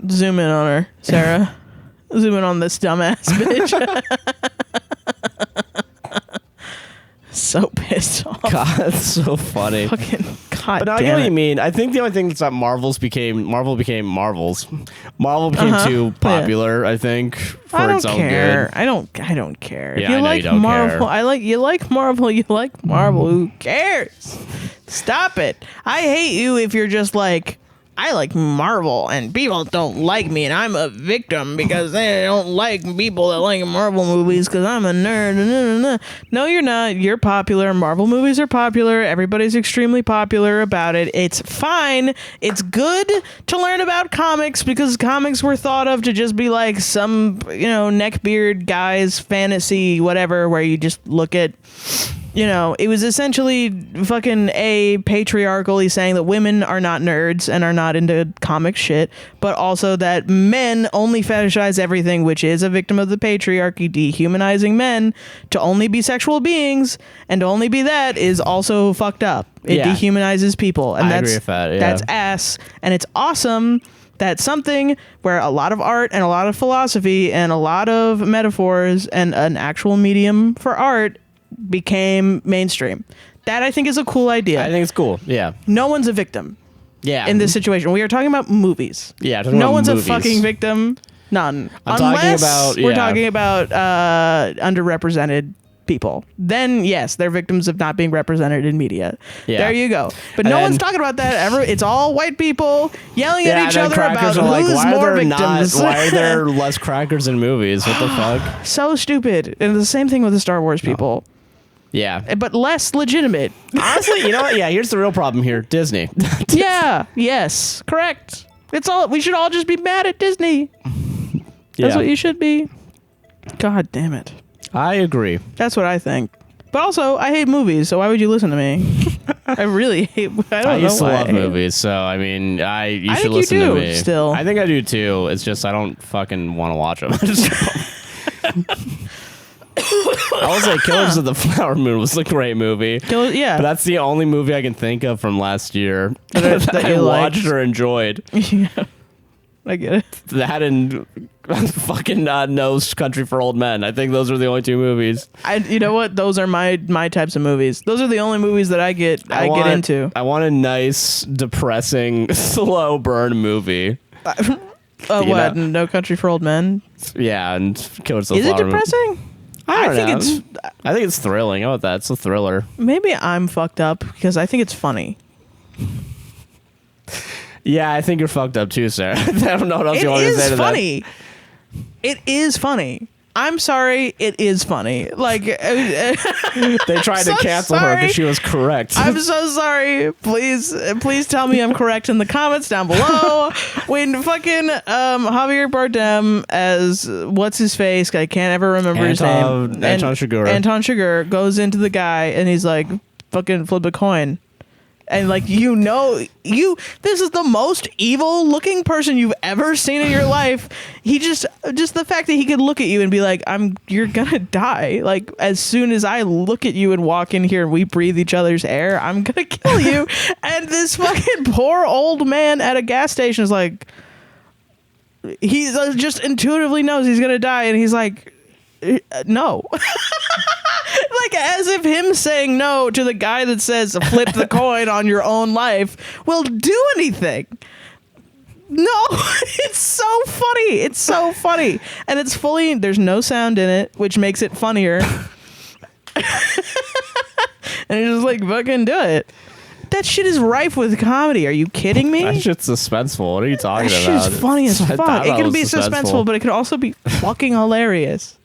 Zoom in on her, Sarah. Zoom in on this dumbass bitch. So pissed off. God, that's so funny. Fucking God. But no, I get what you mean. I think the only thing that's that Marvel became Marvels. Marvel became too popular, I think, for its own good. I don't care. Yeah, I know you don't Marvel, care. you like Marvel, you like Marvel. Who cares? Stop it. I hate you if you're just like, I like Marvel and people don't like me and I'm a victim because they don't like people that like Marvel movies because I'm a nerd. No, you're not. You're popular. Marvel movies are popular. Everybody's extremely popular about it. It's fine. It's good to learn about comics because comics were thought of to just be like some, neckbeard guy's fantasy, whatever, where you just look at... it was essentially fucking patriarchally saying that women are not nerds and are not into comic shit, but also that men only fetishize everything, which is a victim of the patriarchy, dehumanizing men to only be sexual beings, and to only be that is also fucked up. It dehumanizes people, and I agree with that, yeah. That's ass, and it's awesome. That's something where a lot of art and a lot of philosophy and a lot of metaphors and an actual medium for art became mainstream. That I think is a cool idea. I think it's cool. Yeah. No one's a victim. Yeah. In this situation, we are talking about movies. Yeah. No one's a fucking victim. None. I'm talking about we're talking about underrepresented people. Then yes, they're victims of not being represented in media. Yeah. There you go. But no one's talking about that ever. It's all white people yelling at each other about who's more victims. Why are there less crackers in movies? What the fuck? So stupid. And the same thing with the Star Wars people. Yeah. But less legitimate. Honestly, you know what? Yeah, here's the real problem here. Disney. Yeah. Yes. Correct. We should all just be mad at Disney. That's what you should be. God damn it. I agree. That's what I think. But also, I hate movies, so why would you listen to me? I really hate. I used to love movies, so I mean, you should listen to me. Still, I think I do too. It's just I don't fucking want to watch them. I will say, Killers of the Flower Moon was a great movie. Yeah, but that's the only movie I can think of from last year that I watched or enjoyed. Yeah, I get it. That and fucking No Country for Old Men. I think those are the only two movies. You know what? Those are my types of movies. Those are the only movies that I get into. I want a nice, depressing, slow burn movie. What? No Country for Old Men? Yeah, and Killers of the Flower Moon. Is it depressing? I think it's thrilling. How about that? It's a thriller. Maybe I'm fucked up because I think it's funny. Yeah, I think you're fucked up too, Sarah. I don't know what else you want to say to funny. It is funny. I'm sorry. It is funny. Like they tried to cancel her because she was correct. I'm so sorry. Please tell me I'm correct in the comments down below. When fucking Javier Bardem as what's his face? I can't ever remember his name. Anton Chigur. Anton Chigur goes into the guy and he's like, fucking flip a coin. And like, this is the most evil looking person you've ever seen in your life. He just the fact that he could look at you and be like, you're gonna die. Like, as soon as I look at you and walk in here and we breathe each other's air, I'm gonna kill you. And this fucking poor old man at a gas station is like, he just intuitively knows he's gonna die. And he's like, no. Like, as if him saying no to the guy that says flip the coin on your own life will do anything. No, it's so funny. It's so funny. And it's there's no sound in it, which makes it funnier. And it's just like, fucking do it. That shit is rife with comedy. Are you kidding me? That shit's suspenseful. What are you talking about? That shit's funny as fuck. It can be suspenseful, but it can also be fucking hilarious.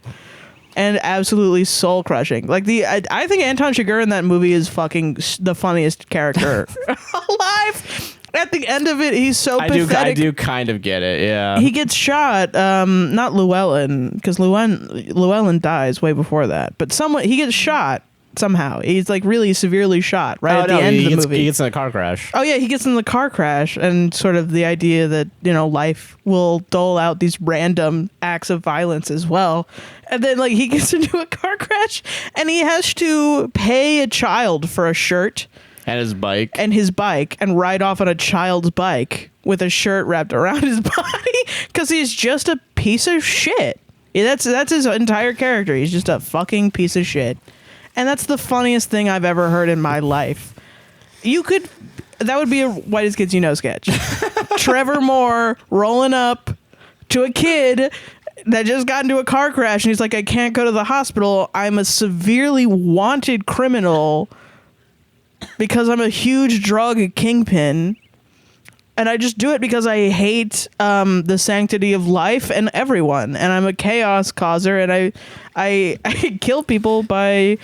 And absolutely soul crushing. Like I think Anton Chigur in that movie is fucking the funniest character alive. At the end of it, he's so pathetic. I do kind of get it. Yeah. He gets shot. Not Llewellyn, because Llewellyn dies way before that. But he gets shot somehow. He's like really severely shot at the end of the movie. He gets in a car crash. Oh yeah, he gets in the car crash, and sort of the idea that life will dole out these random acts of violence as well. And then like he gets into a car crash, and he has to pay a child for a shirt and his bike and ride off on a child's bike with a shirt wrapped around his body because he's just a piece of shit. Yeah, that's his entire character. He's just a fucking piece of shit. And that's the funniest thing I've ever heard in my life. That would be a Whitest Kids You Know sketch. Trevor Moore rolling up to a kid that just got into a car crash and he's like, I can't go to the hospital. I'm a severely wanted criminal because I'm a huge drug kingpin. And I just do it because I hate the sanctity of life and everyone. And I'm a chaos causer, and I kill people by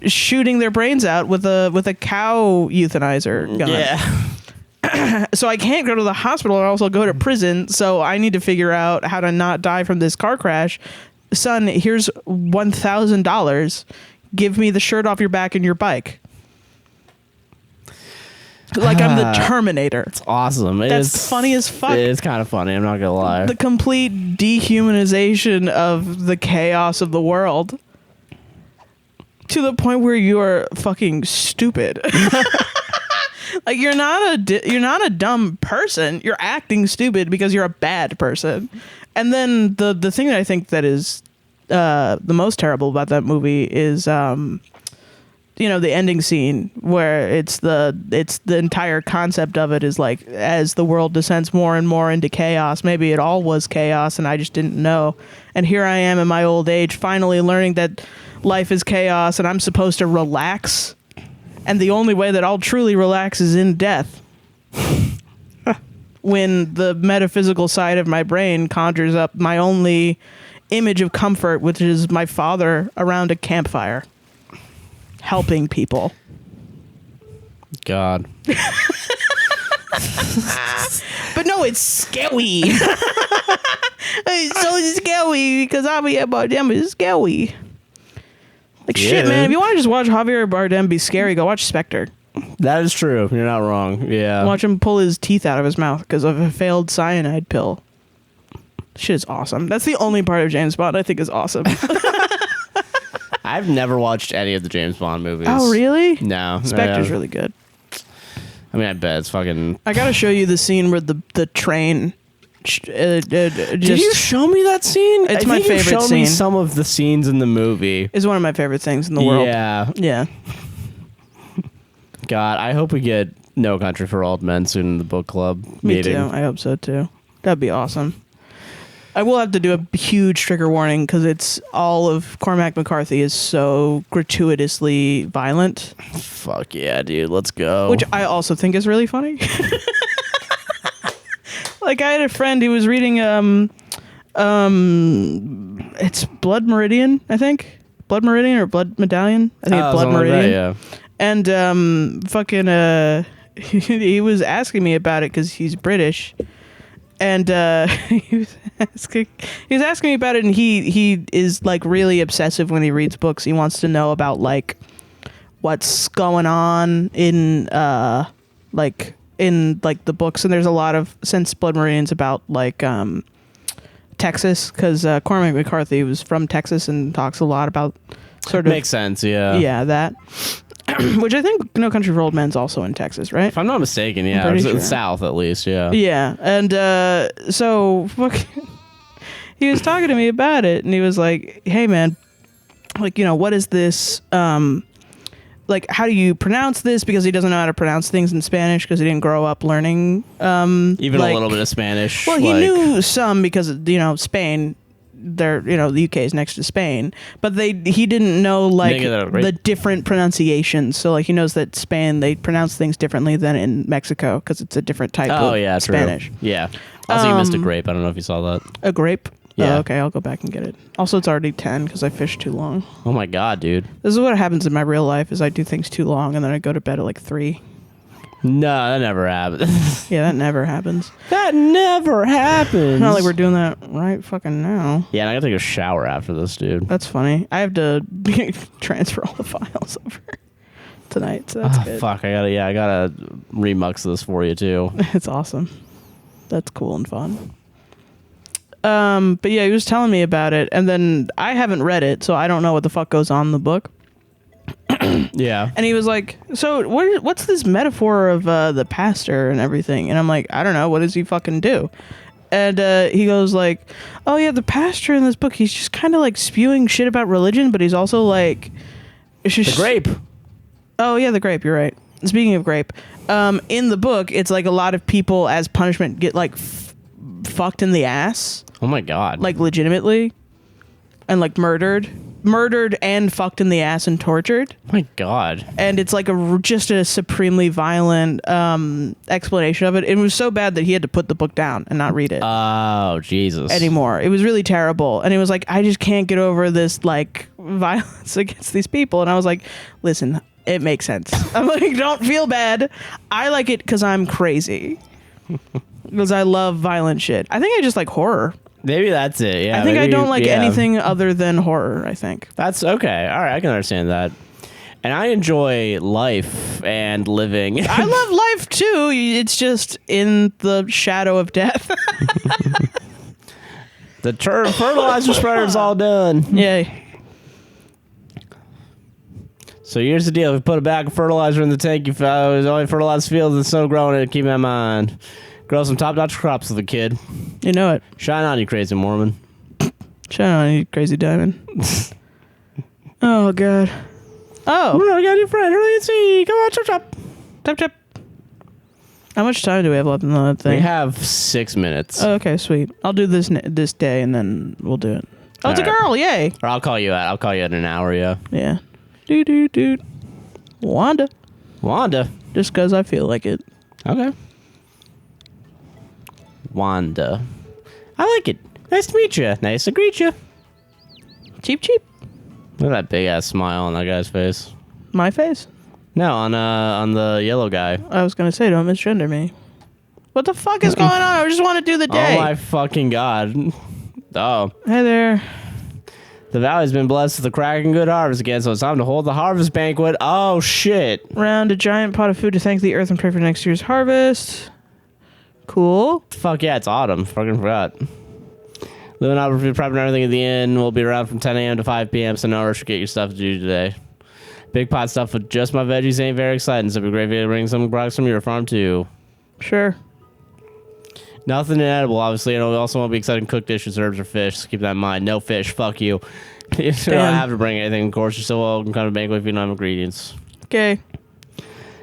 shooting their brains out with a cow euthanizer gun. Yeah. So I can't go to the hospital or also go to prison. So I need to figure out how to not die from this car crash. Son, here's $1,000. Give me the shirt off your back and your bike. Like I'm the Terminator. It's awesome. That's funny as fuck. It is kind of funny. I'm not gonna lie. The complete dehumanization of the chaos of the world to the point where you are fucking stupid. Like you're not a dumb person. You're acting stupid because you're a bad person. And then the thing that I think that is the most terrible about that movie is the ending scene where it's the entire concept of it is like, as the world descends more and more into chaos, maybe it all was chaos and I just didn't know. And here I am in my old age, finally learning that life is chaos and I'm supposed to relax. And the only way that I'll truly relax is in death. When the metaphysical side of my brain conjures up my only image of comfort, which is my father around a campfire, helping people. God. But no, it's scary. It's so scary because Javier Bardem is scary. Like, shit, man. If you want to just watch Javier Bardem be scary, go watch Spectre. That is true. You're not wrong. Yeah. Watch him pull his teeth out of his mouth because of a failed cyanide pill. Shit is awesome. That's the only part of James Bond I think is awesome. I've never watched any of the James Bond movies. Oh, really? No. Spectre's really good. I mean, I bet it's fucking... I gotta show you the scene where the train... Did you show me that scene? It's my favorite scene. You showed scene. me some of the scenes in the movie. It's one of my favorite things in the world. Yeah. Yeah. God, I hope we get No Country for Old Men soon in the book club Me meeting. too. I hope so too. That'd be awesome. I will have to do a huge trigger warning because it's all of Cormac McCarthy is so gratuitously violent. Fuck yeah, dude. Let's go. Which I also think is really funny. Like, I had a friend who was reading it's Blood Meridian, I think. Blood Meridian or Blood Medallion? I think it's Blood Meridian. Like that, And he was asking me about it because he's British. And he was asking me about it, and he is like really obsessive when he reads books. He wants to know about like what's going on in the books, and there's a lot of, since Blood Meridian's about like Texas, because Cormac McCarthy was from Texas and talks a lot about sort of makes sense. Yeah. That. Which I think No Country for Old Men's also in Texas, right? If I'm not mistaken, yeah. pretty It's sure. south at least, yeah. Yeah, and so he was talking to me about it, and he was like, "Hey, man, like, what is this? Like, how do you pronounce this?" Because he doesn't know how to pronounce things in Spanish because he didn't grow up learning Even like, a little bit of Spanish. Well, he knew some because Spain. They're the UK is next to Spain, but he didn't know like the different pronunciations. So like he knows that Spain, they pronounce things differently than in Mexico because it's a different type of Spanish. True. Yeah. Also, you missed a grape. I don't know if you saw that. A grape? Yeah. Oh, okay, I'll go back and get it. Also, it's already 10 because I fished too long. Oh my God, dude. This is what happens in my real life: is I do things too long and then I go to bed at like 3. No, that never happens. Yeah, that never happens. That never happens. Not like we're doing that right fucking now. Yeah, and I gotta take a shower after this, dude. That's funny. I have to transfer all the files over tonight, so that's good. Fuck, I gotta remux this for you too. It's awesome. That's cool and fun. But yeah, he was telling me about it, and then I haven't read it, so I don't know what the fuck goes on in the book. Yeah. And he was like, "So what's this metaphor of the pastor and everything?" And I'm like, "I don't know. What does he fucking do?" And he goes like, "Oh yeah, the pastor in this book, he's just kind of like spewing shit about religion, but he's also like, it's just The grape. Oh yeah, the grape. You're right. Speaking of grape, in the book, it's like a lot of people as punishment get like fucked in the ass, Oh my God. like legitimately, and like murdered and fucked in the ass and tortured. Oh my God. And it's like just a supremely violent explanation of it. It was so bad that he had to put the book down and not read it Oh Jesus. anymore. It was really terrible. And it was like, I just can't get over this like violence against these people. And I was like, listen, it makes sense. I'm like, don't feel bad. I like it because I'm crazy. Because I love violent shit. I think I just like horror. Maybe that's it. Yeah. I think I don't like yeah. anything other than horror, I think. That's okay. All right, I can understand that. And I enjoy life and living. I love life too. It's just in the shadow of death. The fertilizer spreader's all done. Yay. So here's the deal. We put a bag of fertilizer in the tank. You only fertilize fields and snow growing in it. Keep that in mind. Grow some top-notch crops with a kid. You know it. Shine on, you crazy Mormon. Shine on, you crazy diamond. Oh, God. Oh. I got a new friend. Early at sea. Come on, chop chop. Chop chop. How much time do we have left in the thing? We have 6 minutes. Oh, okay, sweet. I'll do this day and then we'll do it. Oh, it's a Alright. girl! Yay! Or I'll call you at an hour. Yeah. Yeah. Dude. Wanda. Just because I feel like it. Okay. Wanda. I like it. Nice to meet you. Nice to greet you. Cheap. Look at that big ass smile on that guy's face. My face? No, on the yellow guy. I was gonna say, don't misgender me. What the fuck is going on? I just want to do the day. Oh my fucking god. Oh. Hey there. The valley's been blessed with a cracking good harvest again, so it's time to hold the harvest banquet. Oh shit. Round a giant pot of food to thank the earth and pray for next year's harvest. Cool. Fuck yeah, it's autumn. Fucking forgot. Living out, prepping everything at the inn. We'll be around from 10 a.m. to 5 p.m., so no rush to get your stuff to do today. Big pot stuff with just my veggies ain't very exciting, so it'd be great if you bring some products from your farm too. Sure. Nothing inedible, obviously, and we also won't be exciting cooked dishes, herbs, or fish, so keep that in mind. No fish, fuck you. You don't have to bring anything, of course. You're still welcome to come to banquet if you don't have ingredients. Okay.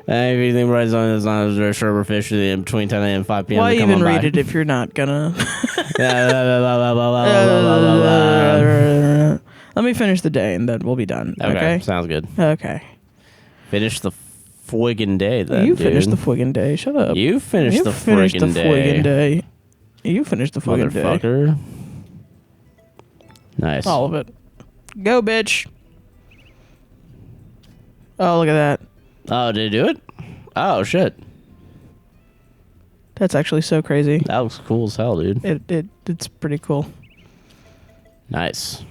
If you think right on is not a sure or fish in between 10 a.m. and 5 p.m. Why come even on read by. it if you're not gonna? Let me finish the day and then we'll be done. Okay. Sounds good. Okay. Finish the friggin' day then, You dude. finished the friggin' day. Shut up. You finished the finished friggin' the day. friggin' day. You finished the friggin' day. Motherfucker. Nice. All of it. Go, bitch. Oh, look at that. Oh, did it do it? Oh, shit. That's actually so crazy. That looks cool as hell, dude. It's pretty cool. Nice.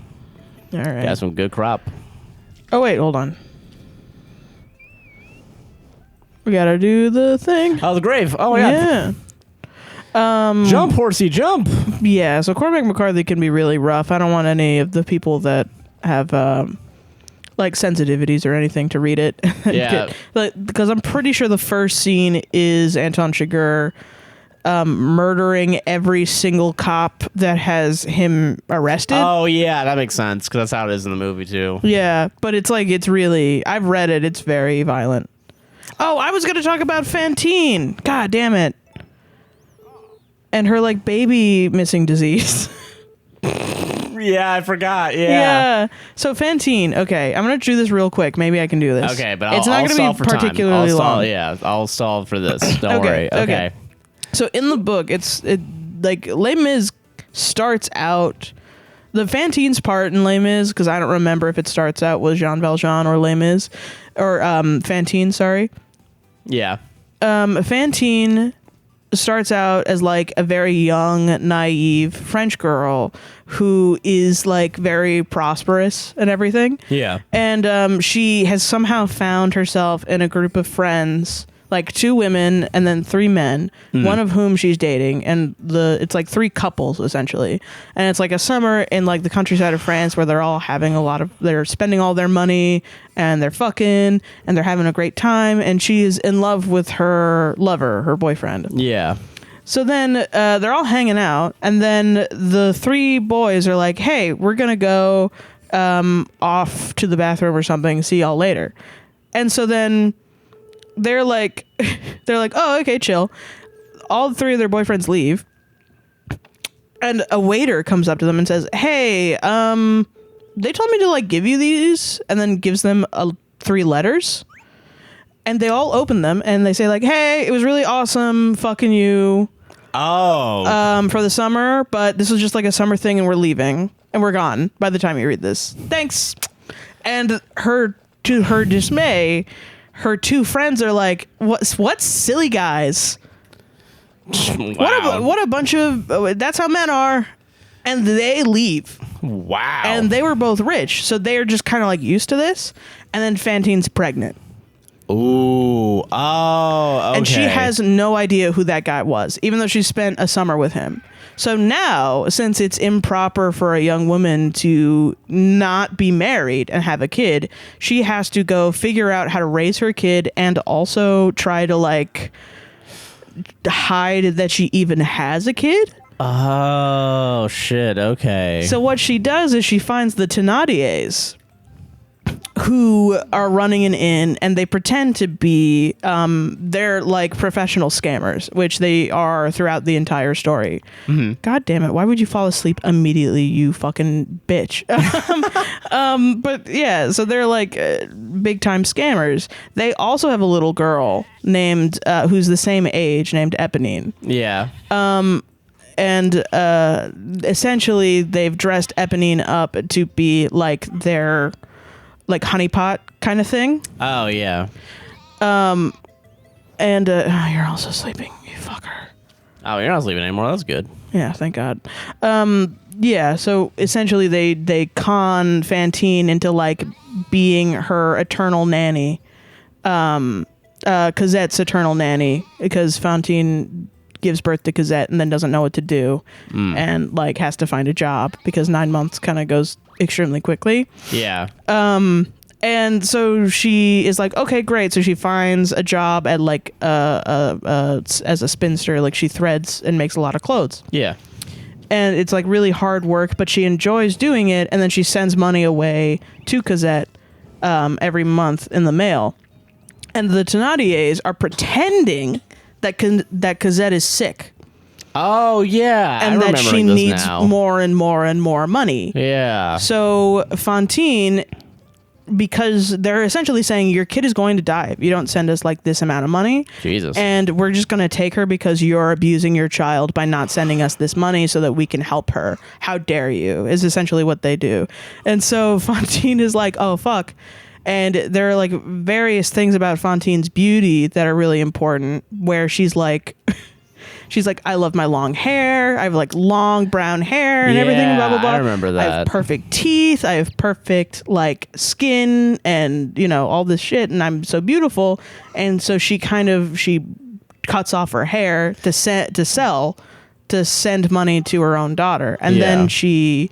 All right. Got some good crop. Oh, wait, hold on. We gotta do the thing. Oh, the grave. Oh, yeah. Yeah. Jump, horsey, jump. Yeah, so Cormac McCarthy can be really rough. I don't want any of the people that have like sensitivities or anything to read it. Yeah. Because I'm pretty sure the first scene is Anton Chigur murdering every single cop that has him arrested. Oh, yeah, that makes sense, because that's how it is in the movie, too. Yeah, but it's like, it's really, I've read it, it's very violent. Oh, I was going to talk about Fantine. God damn it. And her, like, baby missing disease. Yeah, I forgot. Yeah. So Fantine, okay, I'm going to do this real quick. Maybe I can do this. Okay, but it's not going to be particularly long. Yeah, I'll stall for this. Don't worry. Okay. So in the book, like Les Mis starts out, the Fantine's part in Les Mis, because I don't remember if it starts out with Jean Valjean or Les Mis, or Fantine, sorry. Yeah. Fantine starts out as like a very young, naive French girl who is like very prosperous and everything. Yeah. And she has somehow found herself in a group of friends, like 2 women and then 3 men, one of whom she's dating, and it's like 3 couples essentially, and it's like a summer in like the countryside of France where they're all having they're spending all their money and they're fucking and they're having a great time, and she is in love with her lover, her boyfriend. Yeah. So then they're all hanging out, and then the 3 boys are like, hey, we're gonna go off to the bathroom or something, see y'all later. And so then they're like, oh, okay, chill. All 3 of their boyfriends leave, and a waiter comes up to them and says, hey, they told me to like give you these, and then gives them 3 letters, and they all open them and they say like, hey, it was really awesome fucking you for the summer, but this was just like a summer thing and we're leaving and we're gone by the time you read this. Thanks. And to her dismay, her 2 friends are like, what silly guys. Wow. What a bunch of, that's how men are. And they leave. Wow. And they were both rich, so they are just kind of like used to this. And then Fantine's pregnant. Ooh. Oh, okay. And she has no idea who that guy was, even though she spent a summer with him. So now, since it's improper for a young woman to not be married and have a kid, she has to go figure out how to raise her kid and also try to like hide that she even has a kid. Oh, shit. Okay. So what she does is she finds the Thénardiers, who are running an inn, and they pretend to be they're like professional scammers, which they are throughout the entire story. God damn it, why would you fall asleep immediately, you fucking bitch? But yeah, so they're like big time scammers. They also have a little girl named who's the same age, named Eponine. Yeah. And essentially they've dressed Eponine up to be like their like honeypot kind of thing. Oh yeah. And you're also sleeping, you fucker. Oh, you're not sleeping anymore. That's good. Yeah, thank God. Yeah, so essentially they con Fantine into like being her eternal nanny. Cosette's eternal nanny, because Fantine gives birth to Cosette and then doesn't know what to do and like has to find a job because 9 months kind of goes extremely quickly. Yeah. And so she is like, okay, great. So she finds a job at like as a spinster, like she threads and makes a lot of clothes. Yeah. And it's like really hard work, but she enjoys doing it. And then she sends money away to Cosette every month in the mail. And the Thénardiers are pretending that Cosette is sick. Oh yeah, and that she needs more and more and more money. Yeah. So Fantine, because they're essentially saying your kid is going to die if you don't send us like this amount of money. Jesus. And we're just going to take her because you're abusing your child by not sending us this money so that we can help her. How dare you? Is essentially what they do. And so Fantine is like, oh fuck. And there are like various things about Fantine's beauty that are really important, where she's like, I love my long hair. I have like long brown hair and everything, blah, blah, blah. I remember that. I have perfect teeth. I have perfect like skin and, you know, all this shit. And I'm so beautiful. And so she cuts off her hair to send money to her own daughter. And then she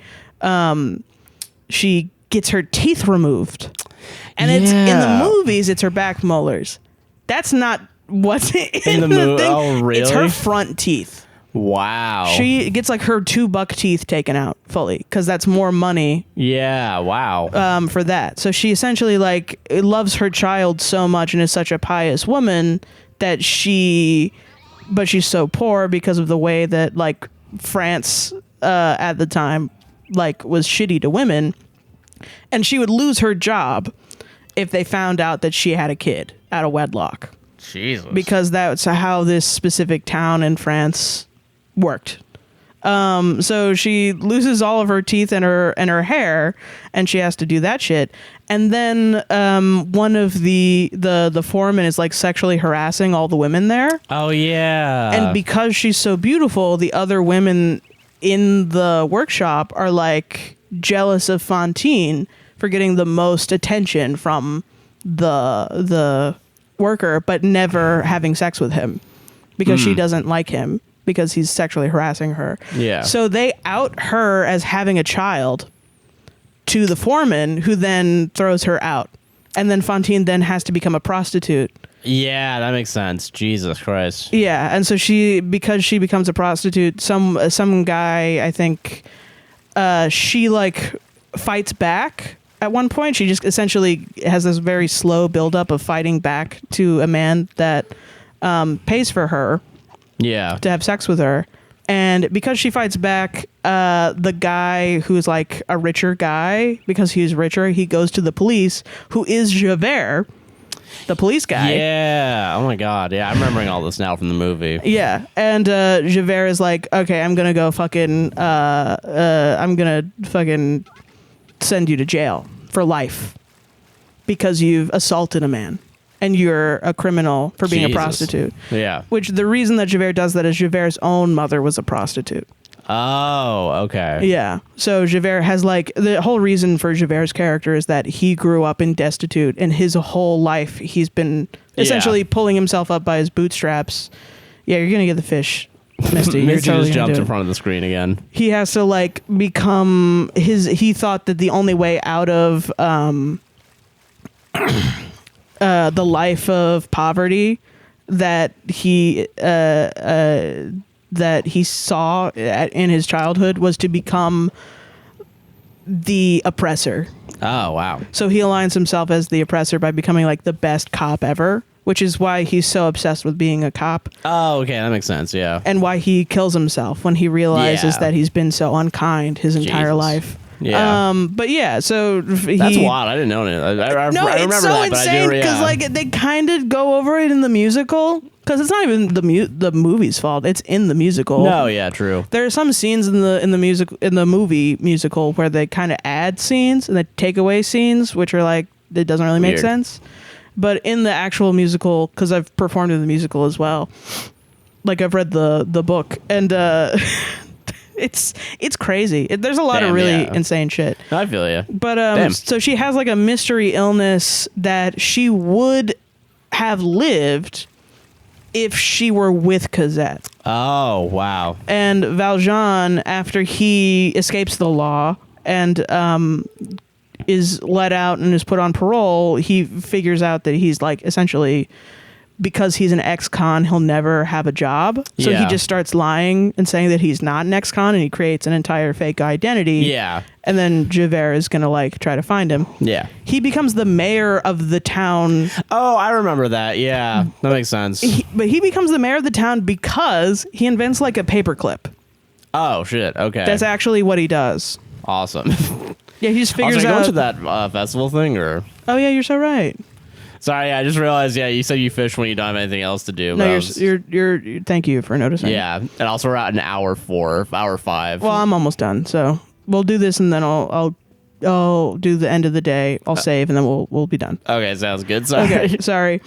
gets her teeth removed. And it's in the movies, it's her back molars. That's not what's in the movie. Oh, really? It's her front teeth. Wow. She gets like her 2 buck teeth taken out fully because that's more money. Yeah. Wow. For that. So she essentially like loves her child so much and is such a pious woman that but she's so poor because of the way that like France at the time like was shitty to women, and she would lose her job if they found out that she had a kid out of wedlock. Jesus. Because that's how this specific town in France worked. So she loses all of her teeth and her hair, and she has to do that shit. And then one of the foreman is like sexually harassing all the women there. Oh yeah. And because she's so beautiful, the other women in the workshop are like jealous of Fantine for getting the most attention from the worker, but never having sex with him because she doesn't like him because he's sexually harassing her. Yeah. So they out her as having a child to the foreman, who then throws her out. And then Fantine then has to become a prostitute. Yeah, that makes sense. Jesus Christ. Yeah, and so because she becomes a prostitute, some guy, I think, she like fights back at one point. She just essentially has this very slow buildup of fighting back to a man that pays for her to have sex with her. And because she fights back, the guy who's like a richer guy, because he's richer, he goes to the police, who is Javert, the police guy. Yeah. Oh my God. Yeah, I'm remembering all this now from the movie. Yeah. And Javert is like, okay, I'm gonna go fucking send you to jail for life because you've assaulted a man and you're a criminal for being a prostitute. Yeah. Which the reason that Javert does that is Javert's own mother was a prostitute. Oh, okay. Yeah. So Javert has like, the whole reason for Javert's character is that he grew up in destitute, and his whole life he's been essentially pulling himself up by his bootstraps. Yeah, you're gonna get the fish, Misty. Misty totally just jumped in it. front of the screen again. He has to like become he thought that the only way out of the life of poverty that he saw in his childhood was to become the oppressor. Oh, wow. So he aligns himself as the oppressor by becoming like the best cop ever, which is why he's so obsessed with being a cop. Oh, okay. That makes sense. Yeah. And why he kills himself when he realizes Yeah. that he's been so unkind his entire Jesus. life. Yeah. But yeah, so That's wild. I didn't know it. I no, remember it's so that, but insane because yeah. like they kind of go over it in the musical because it's not even the movie's fault. It's in the musical. No, yeah, true. There are some scenes in the movie musical where they kind of add scenes and they take away scenes, which are like it doesn't really make Weird. sense. But in the actual musical, because I've performed in the musical as well, like I've read the book and it's crazy. There's a lot of Damn, really yeah. insane shit. I feel you. But Damn. so she has like a mystery illness that she would have lived if she were with Cosette. Oh, wow. And Valjean, after he escapes the law and is let out and is put on parole, he figures out that he's like essentially, because he's an ex-con, he'll never have a job. So he Yeah. just starts lying and saying that he's not an ex-con, and he creates an entire fake identity. Yeah. And then Javert is going to like try to find him. Yeah. He becomes the mayor of the town. Oh, I remember that. Yeah. That makes sense. But he becomes the mayor of the town because he invents like a paperclip. Oh, shit. Okay. That's actually what he does. awesome. Yeah, he just figures Also, are you out. going to that festival thing, or? Oh yeah, you're so right. Sorry, I just realized. Yeah, you said you fish when you don't have anything else to do. but I No, was- you're. Thank you for noticing. Yeah, and also we're at an hour 5. Well, I'm almost done, so we'll do this, and then I'll do the end of the day. I'll save, and then we'll be done. Okay, sounds good. Sorry. Okay, sorry,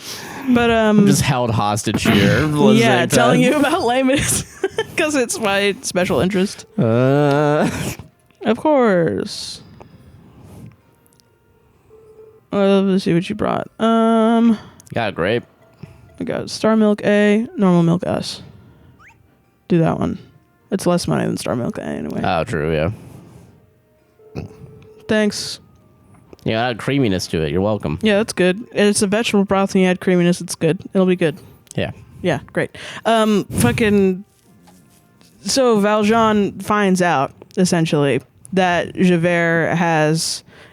but I'm just held hostage here. listening yeah, to- telling you about layman's because it's my special interest. Of course. Let's see what you brought. Got a grape. I got Star Milk A, Normal Milk S. Do that one. It's less money than Star Milk A anyway. Oh, true. Yeah. Thanks. Yeah, add creaminess to it. You're welcome. Yeah, that's good. It's a vegetable broth and you add creaminess. It's good. It'll be good. Yeah. Yeah, great. Fucking. So Valjean finds out essentially that Javert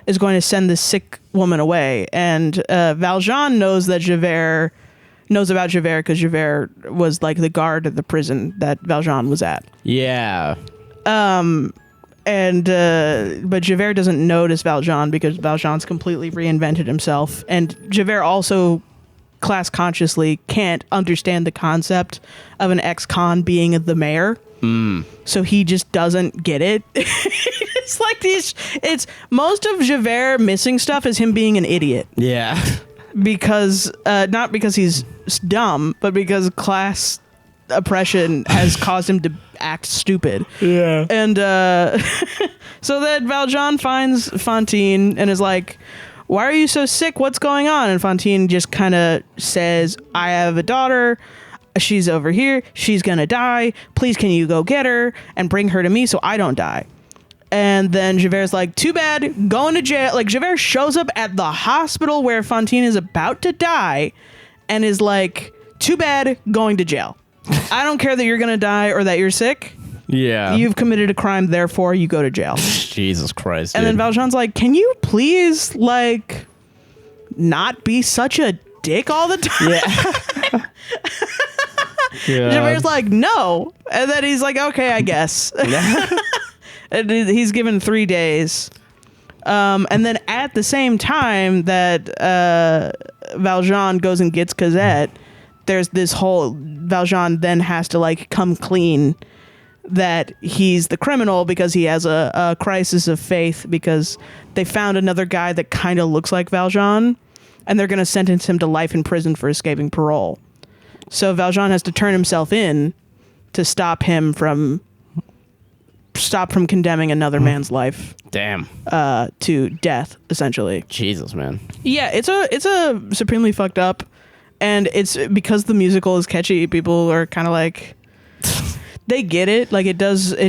is going to send this sick woman away, and Valjean knows that Javert knows about Javert because Javert was like the guard at the prison that Valjean was at. Yeah. But Javert doesn't notice Valjean because Valjean's completely reinvented himself, and Javert also class consciously can't understand the concept of an ex-con being the mayor. So he just doesn't get it. It's like it's most of Javert missing stuff is him being an idiot. Yeah. Because not because he's dumb, but because class oppression has caused him to act stupid. Yeah. And so then Valjean finds Fantine and is like, "Why are you so sick? What's going on?" And Fantine just kind of says, "I have a daughter. She's over here. She's going to die. Please, can you go get her and bring her to me so I don't die?" And then Javert's like, "Too bad, going to jail." Like, Javert shows up at the hospital where Fantine is about to die and is like, "Too bad, going to jail. I don't care that you're going to die or that you're sick. Yeah. You've committed a crime, therefore you go to jail." Jesus Christ. And dude. then Valjean's like, "Can you please, like, not be such a dick all the time?" Yeah. Yeah. Javert's like, "No." And then he's like, "Okay, I guess." And he's given 3 days. And then at the same time that Valjean goes and gets Cosette, there's this whole... Valjean then has to, like, come clean that he's the criminal because he has a crisis of faith because they found another guy that kind of looks like Valjean, and they're going to sentence him to life in prison for escaping parole. So Valjean has to turn himself in to stop from condemning another man's life Damn. to death, essentially. Jesus, man. Yeah, it's a supremely fucked up, and it's because the musical is catchy. People are kind of like, they get it. Like it does. But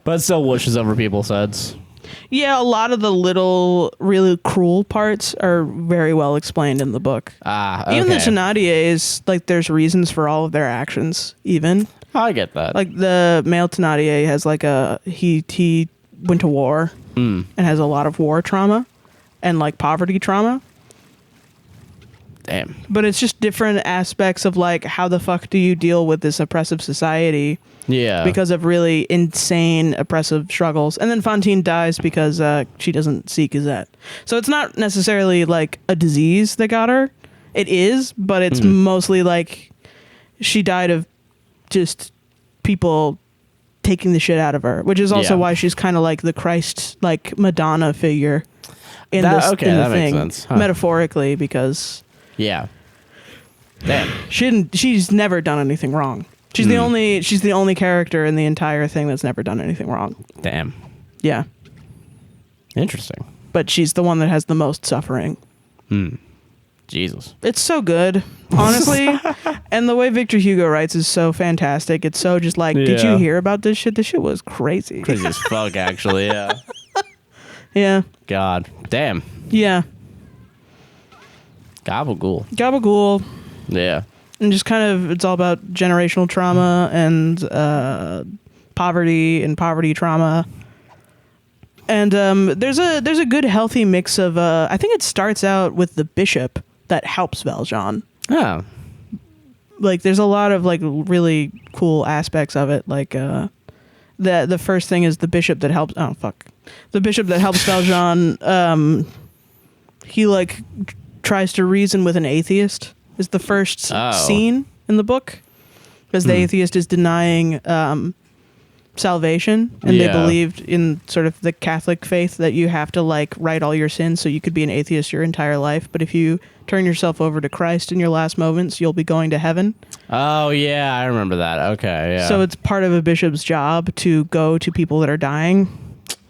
it still wishes over people's heads. Yeah, a lot of the little really cruel parts are very well explained in the book. Ah, okay. Even the Thénardiers, like, there's reasons for all of their actions, even. I get that. Like the male Thénardier has like he went to war and has a lot of war trauma and like poverty trauma. Damn. But it's just different aspects of like how the fuck do you deal with this oppressive society? Yeah. Because of really insane oppressive struggles. And then Fantine dies because she doesn't see Cosette. So it's not necessarily like a disease that got her. It is, but it's mostly like she died of just people taking the shit out of her, which is also why she's kind of like the Christ, like Madonna figure in that, this okay, in the that thing, makes sense. Huh. metaphorically, because Yeah. Damn. she's never done anything wrong. She's the only character in the entire thing that's never done anything wrong. Damn. Yeah. Interesting. But she's the one that has the most suffering. Jesus. It's so good, honestly. And the way Victor Hugo writes is so fantastic. It's so just like, did you hear about this shit? This shit was crazy. Crazy as fuck, actually, yeah. Yeah. God. Damn. Yeah. Gabagool. Gabagool. Yeah. And just kind of, it's all about generational trauma and poverty and poverty trauma. And there's a good healthy mix of I think it starts out with the bishop that helps Valjean. Oh. Like there's a lot of like really cool aspects of it. Like the first thing is the bishop that helps. Oh fuck, the bishop that helps Valjean. He like tries to reason with an atheist. Is the first scene in the book, because the atheist is denying salvation, and they believed in sort of the Catholic faith that you have to like right all your sins so you could be an atheist your entire life, but if you turn yourself over to Christ in your last moments, you'll be going to heaven. Oh yeah, I remember that. Okay, yeah. So it's part of a bishop's job to go to people that are dying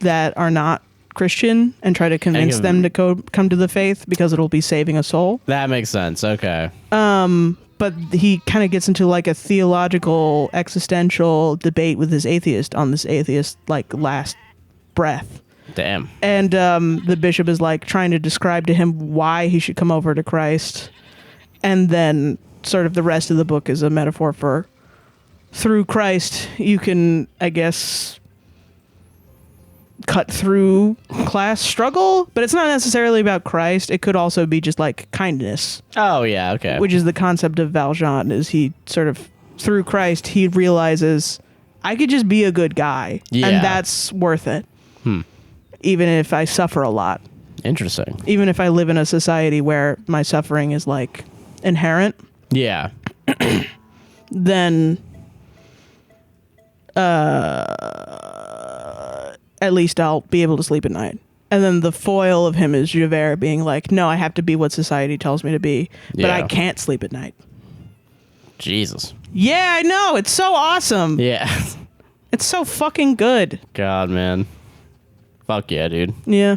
that are not Christian and try to convince them to come to the faith because it'll be saving a soul. That makes sense. Okay. But he kind of gets into like a theological, existential debate with this atheist on this atheist like last breath. Damn. And the bishop is like trying to describe to him why he should come over to Christ. And then sort of the rest of the book is a metaphor for through Christ, you can, I guess, cut through class struggle, but it's not necessarily about Christ. It could also be just like kindness. Oh yeah, okay. Which is the concept of Valjean, is he sort of through Christ he realizes I could just be a good guy, and that's worth it. Even if I suffer a lot. Interesting. Even if I live in a society where my suffering is like inherent. Yeah. Then at least I'll be able to sleep at night. And then the foil of him is Javert being like, no, I have to be what society tells me to be, but I can't sleep at night. Jesus. Yeah, I know. It's so awesome. Yeah. It's so fucking good. God, man. Fuck yeah, dude. Yeah.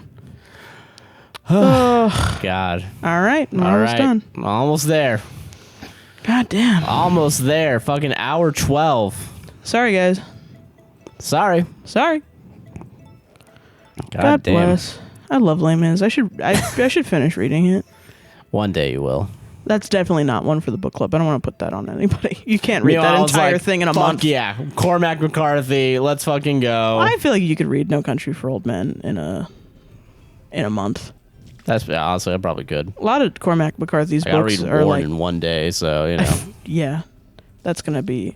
God. All right. We're All almost right. done. Almost there. God damn. Almost there. Fucking hour 12. Sorry, guys. Sorry. God damn. bless. I love Les Mis. I should finish reading it. One day you will. That's definitely not one for the book club. I don't want to put that on anybody. You can't read that entire thing in a month. Yeah. Cormac McCarthy. Let's fucking go. I feel like you could read No Country for Old Men in a month. That's honestly, I probably could. A lot of Cormac McCarthy's I gotta books read are Warren like in one day, so you know. yeah, that's gonna be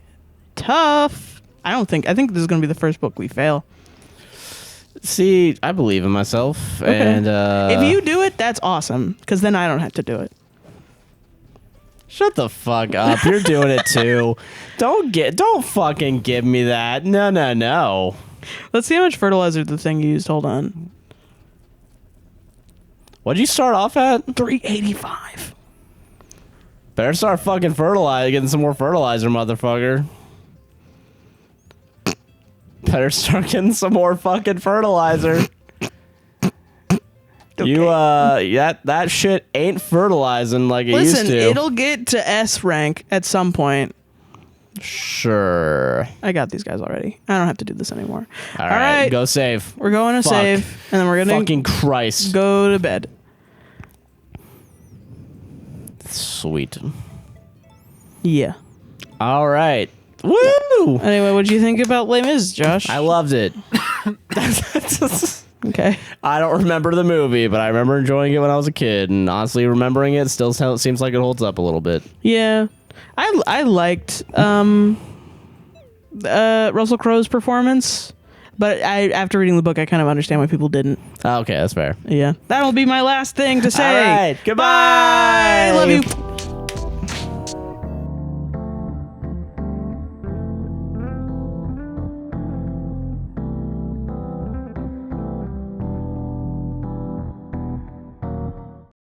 tough. I think this is gonna be the first book we fail. See, I believe in myself, Okay. and if you do it, that's awesome, because then I don't have to do it. shut the fuck up. You're doing it too. Don't fucking give me that. No. Let's see how much fertilizer the thing used. Hold on. What'd you start off at? 385. Better start fucking getting some more fertilizer, motherfucker. Better start getting some more fucking fertilizer. Okay. That shit ain't fertilizing like it used Listen, to. it'll get to S rank at some point. Sure. I got these guys already. I don't have to do this anymore. All right, go save. We're going to Fuck. save, and then we're gonna Fucking Christ. go to bed. Sweet. Yeah. All right. Woo! Anyway, what do you think about Les Mis, Josh? I loved it. Okay. I don't remember the movie, but I remember enjoying it when I was a kid, and honestly, remembering it still seems like it holds up a little bit. Yeah. I liked Russell Crowe's performance, but after reading the book, I kind of understand why people didn't. Okay, that's fair. Yeah. That'll be my last thing to say. All right. Goodbye. Bye. Love you.